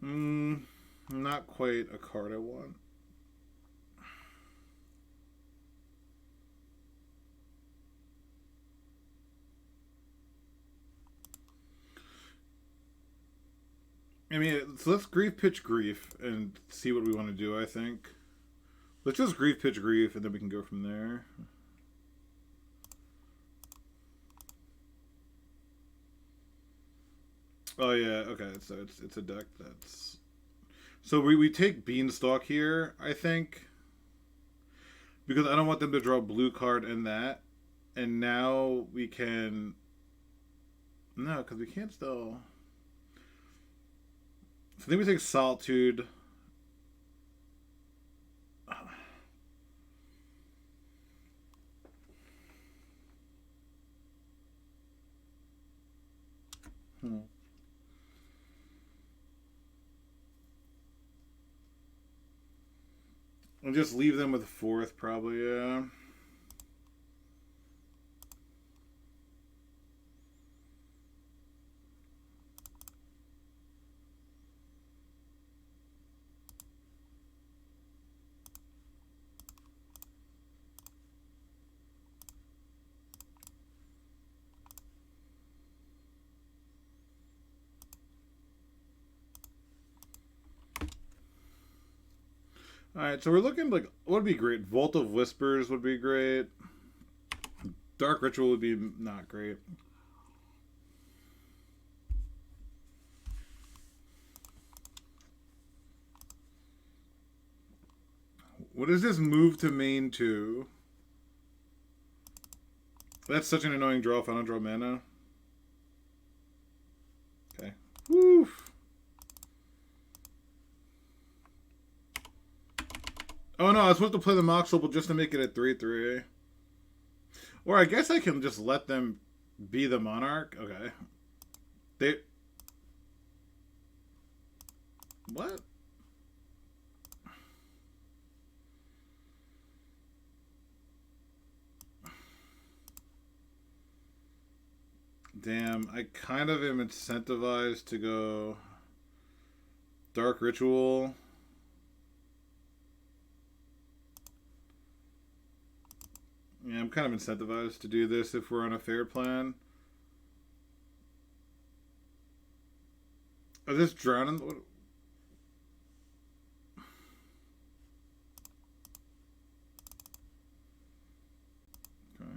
Not quite a card I want. I mean, so let's grief pitch grief and see what we want to do, I think. Let's just grief pitch grief and then we can go from there. Oh yeah, okay, so it's a deck that's... So we take Beanstalk here, I think. Because I don't want them to draw a blue card in that. And now we can... No, because we can't still... So then we take Solitude. We'll just leave them with 4th, probably, yeah. Alright, so we're looking like, what would be great? Vault of Whispers would be great. Dark Ritual would be not great. What is this move to main 2? That's such an annoying draw if I don't draw mana. Okay. Woof. Oh no, I was supposed to play the Mox Opal just to make it a 3/3. Or I guess I can just let them be the Monarch. Okay. They... What? Damn, I kind of am incentivized to go Dark Ritual. Yeah, I'm kind of incentivized to do this if we're on a fair plan. Is this drowning? What? Okay.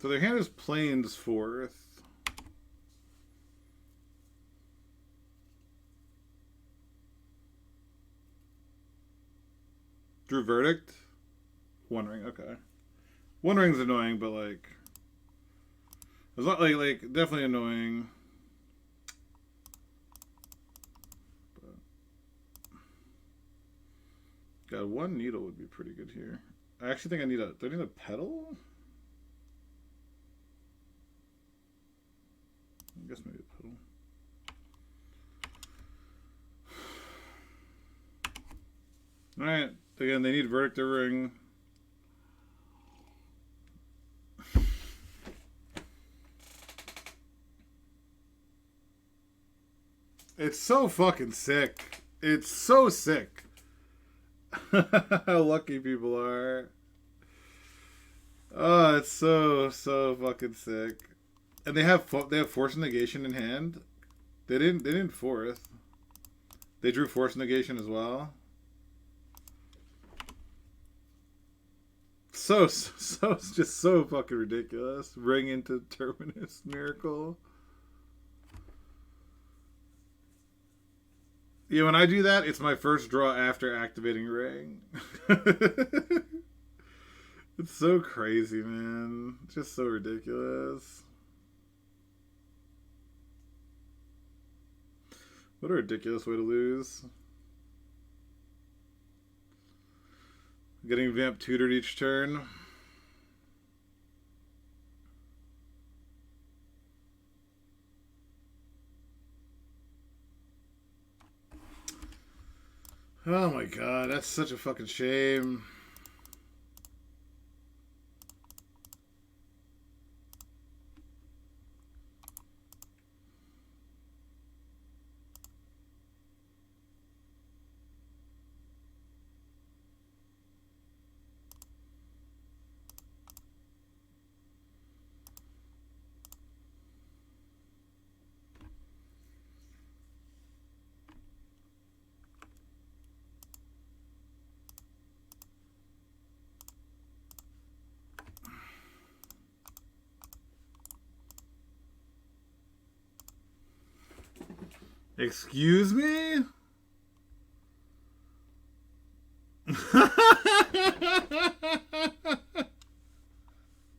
So their hand is Plains 4th. Drew Verdict? One Ring, okay. One Ring's annoying, but like... It's not like definitely annoying. God, one needle would be pretty good here. I actually think I need a. Do I need a pedal? I guess maybe a pedal. Alright. Again, they need Verdict or Ring. It's so fucking sick. It's so sick. How lucky people are. Oh, it's so fucking sick. And they have force negation in hand. They didn't force. They drew force negation as well. It's just so fucking ridiculous. Ring into Terminus Miracle. Yeah, when I do that, it's my first draw after activating Ring. It's so crazy, man. It's just so ridiculous. What a ridiculous way to lose. Getting Vamp tutored each turn. Oh my god, that's such a fucking shame. Excuse me?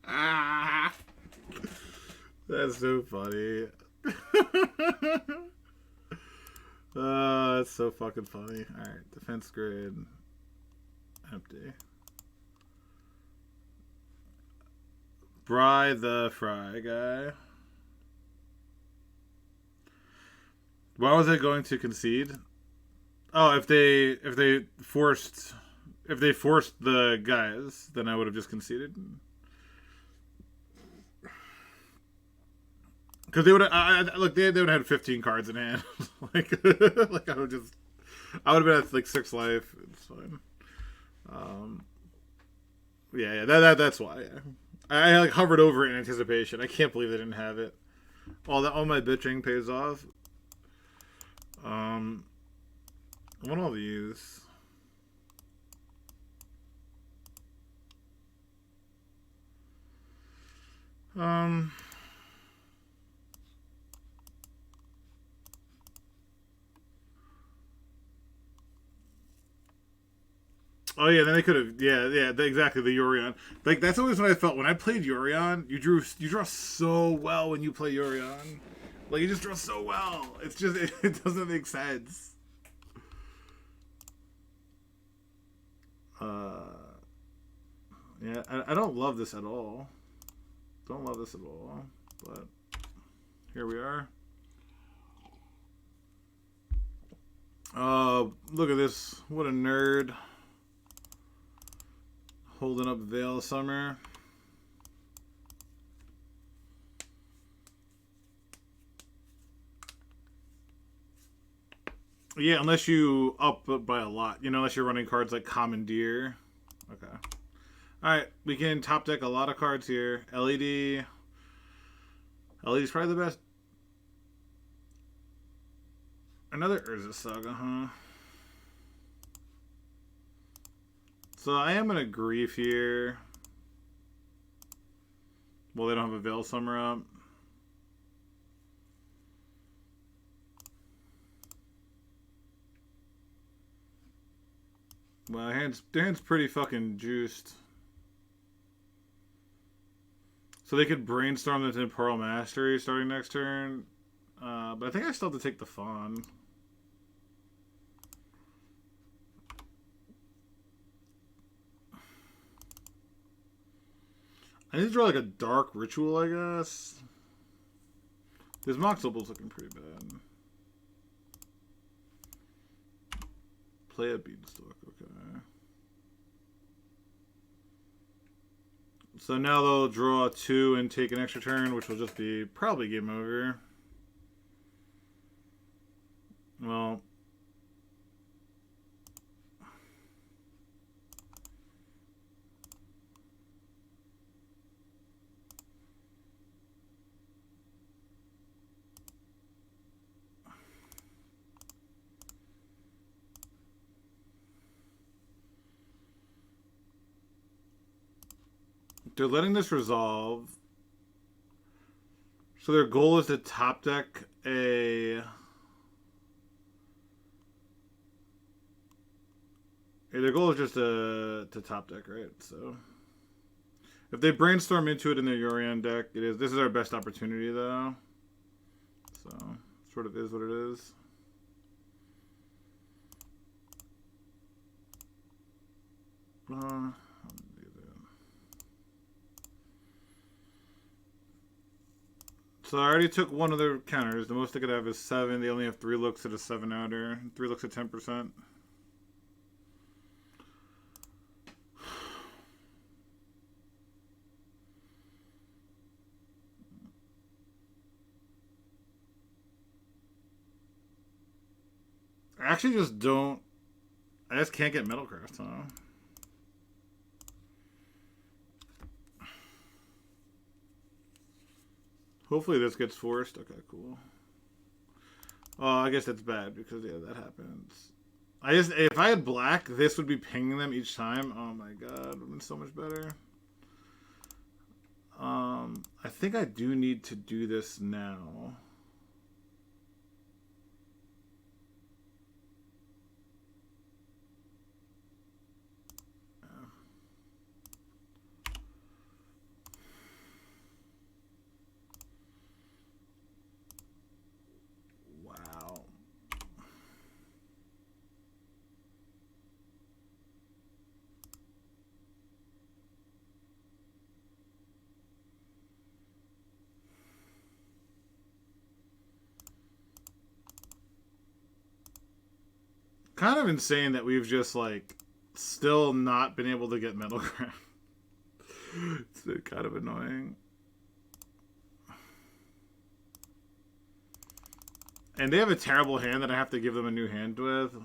Ah, that's so funny. That's so fucking funny. Alright, defense grid. Empty. Bry the Fry guy. Why was I going to concede? Oh, if they forced the guys, then I would have just conceded. Because they would look, they would have had 15 cards in hand. like I would have been at like 6 life. It's fine. Yeah, that's why. Yeah. I like hovered over it in anticipation. I can't believe they didn't have it. All my bitching pays off. I want all these. Oh yeah, then they could have. Yeah, exactly. The Yorion. Like that's always what I felt when I played Yorion. You draw so well when you play Yorion. Like you just draw so well. It's just it doesn't make sense. Yeah, I don't love this at all. Don't love this at all. But here we are. Look at this. What a nerd. Holding up Veil of Summer. Yeah, unless you up by a lot. You know, unless you're running cards like Commandeer. Okay. Alright, we can top deck a lot of cards here. LED. LED's probably the best. Another Urza Saga, huh? So I am gonna grief here. Well, they don't have a Veil Summer up. Well, their hand's pretty fucking juiced. So they could brainstorm the Temporal Mastery starting next turn. But I think I still have to take the Fawn. I need to draw like a dark ritual, I guess. This Mox Opal's looking pretty bad. Play a Beanstalk, okay. So now they'll draw 2 and take an extra turn, which will just be probably game over. Well, they're letting this resolve. So their goal is to top deck a... Their goal is just to top deck, right? So if they brainstorm into it in their Yorion deck, it is. This is our best opportunity, though. So sort of is what it is. So I already took one of their counters. The most they could have is 7. They only have 3 looks at a 7-outer. 3 looks at 10%. I actually just don't... I just can't get Metalcraft, huh? Hopefully this gets forced. Okay, cool. Oh, I guess that's bad because, yeah, that happens. If I had black, this would be pinging them each time. Oh my god, it would have been so much better. I think I do need to do this now. Kind of insane that we've just, like, still not been able to get Metalcraft. It's kind of annoying. And they have a terrible hand that I have to give them a new hand with.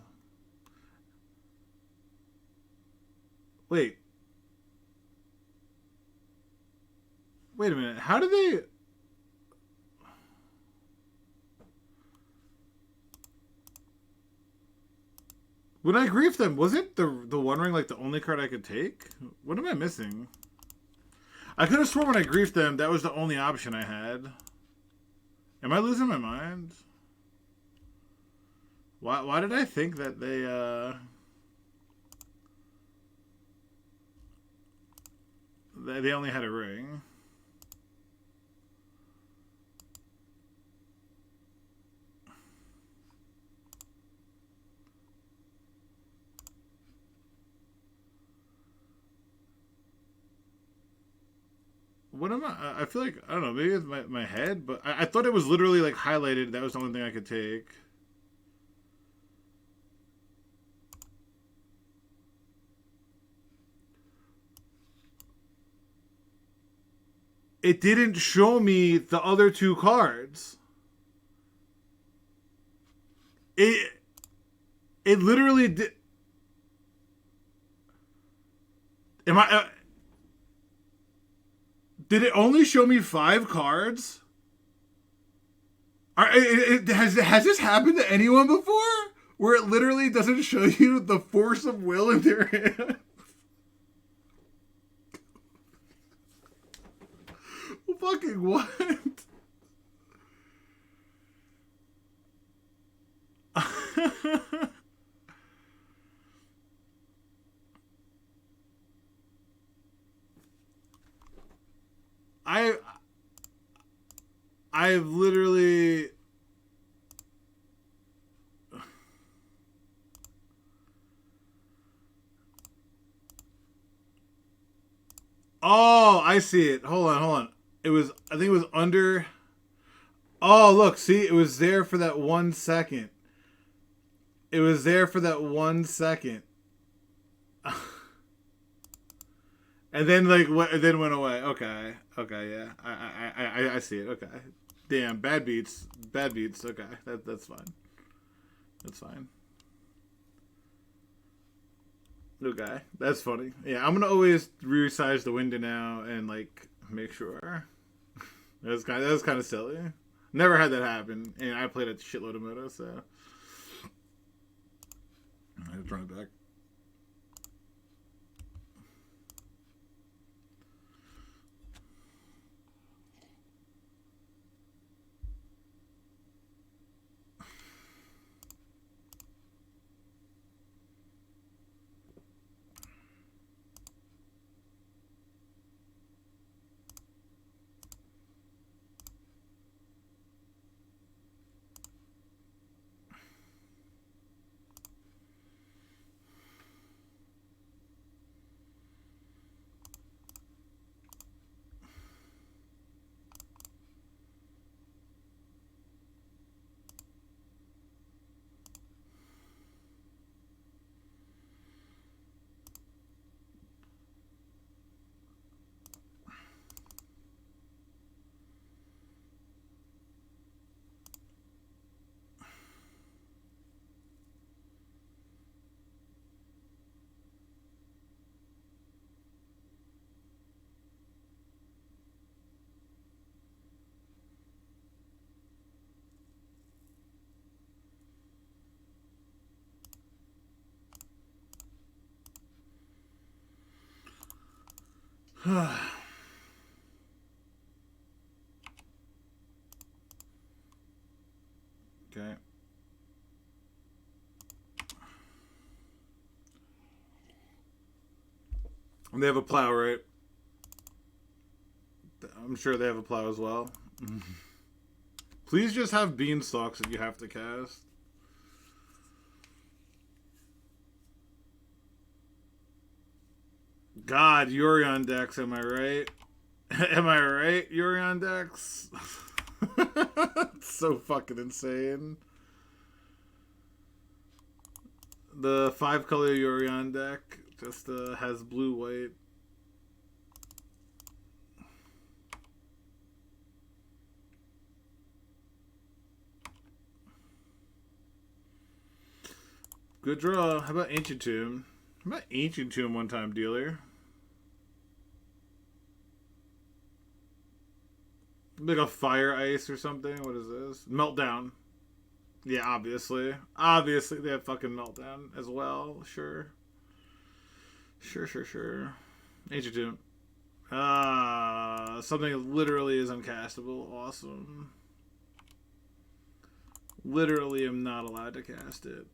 Wait. Wait a minute. How did they... When I griefed them, wasn't the One Ring like the only card I could take? What am I missing? I could have sworn when I griefed them, that was the only option I had. Am I losing my mind? Why did I think that they only had a ring? What am I feel like, I don't know, maybe it's my head, but I thought it was literally like highlighted. That was the only thing I could take. It didn't show me the other 2 cards. It literally did. Am I... Did it only show me 5 cards? Has this happened to anyone before? Where it literally doesn't show you the force of will in their hand? Fucking what? I I've literally. Oh, I see it. Hold on, hold on. It was. I think it was under. Oh, look. See, it was there for that 1 second. It was there for that 1 second. And then like what? It then went away. Okay. Okay. Yeah. I see it. Okay. Damn. Bad beats. Bad beats. Okay. That's fine. That's fine. Okay. That's funny. Yeah. I'm gonna always resize the window now and like make sure. That was kind of silly. Never had that happen, and I played a shitload of Moto, so I had to turn it back. Okay. And they have a plow, right? I'm sure they have a plow as well. Please just have beanstalks that you have to cast. God, Yorion decks, am I right? Am I right, Yorion decks? It's so fucking insane. The 5-color Yorion deck just has blue-white. Good draw. How about Ancient Tomb? How about Ancient Tomb one-time dealer? Like a Fire Ice or something? What is this? Meltdown. Yeah, obviously. Obviously, they have fucking Meltdown as well. Sure. Sure. Ancient Tomb. Something that literally is uncastable. Awesome. Literally am not allowed to cast it.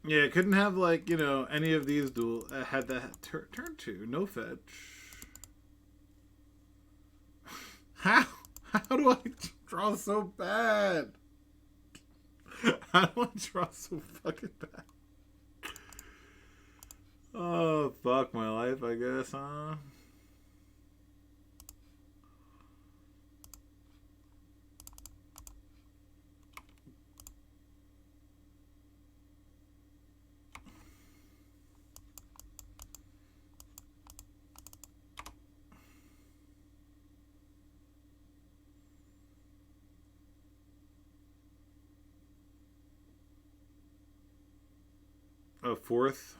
Yeah, it couldn't have, like, you know, any of these duel had that turn 2. No fetch. How? How do I draw so bad? How do I draw so fucking bad? Oh, fuck my life, I guess, huh? A fourth.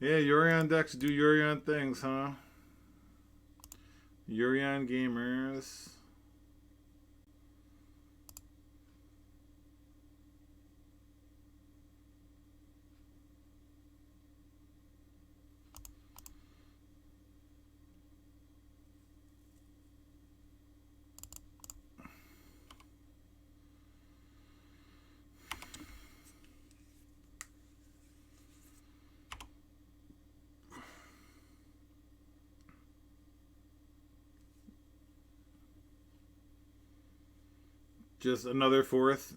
Yeah, Yorion decks do Yorion things, huh? Yorion gamers. Just another fourth.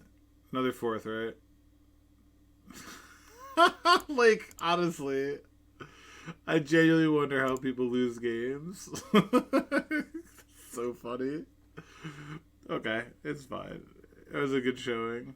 Another fourth, right? Like, honestly, I genuinely wonder how people lose games. So funny. Okay, it's fine. It was a good showing.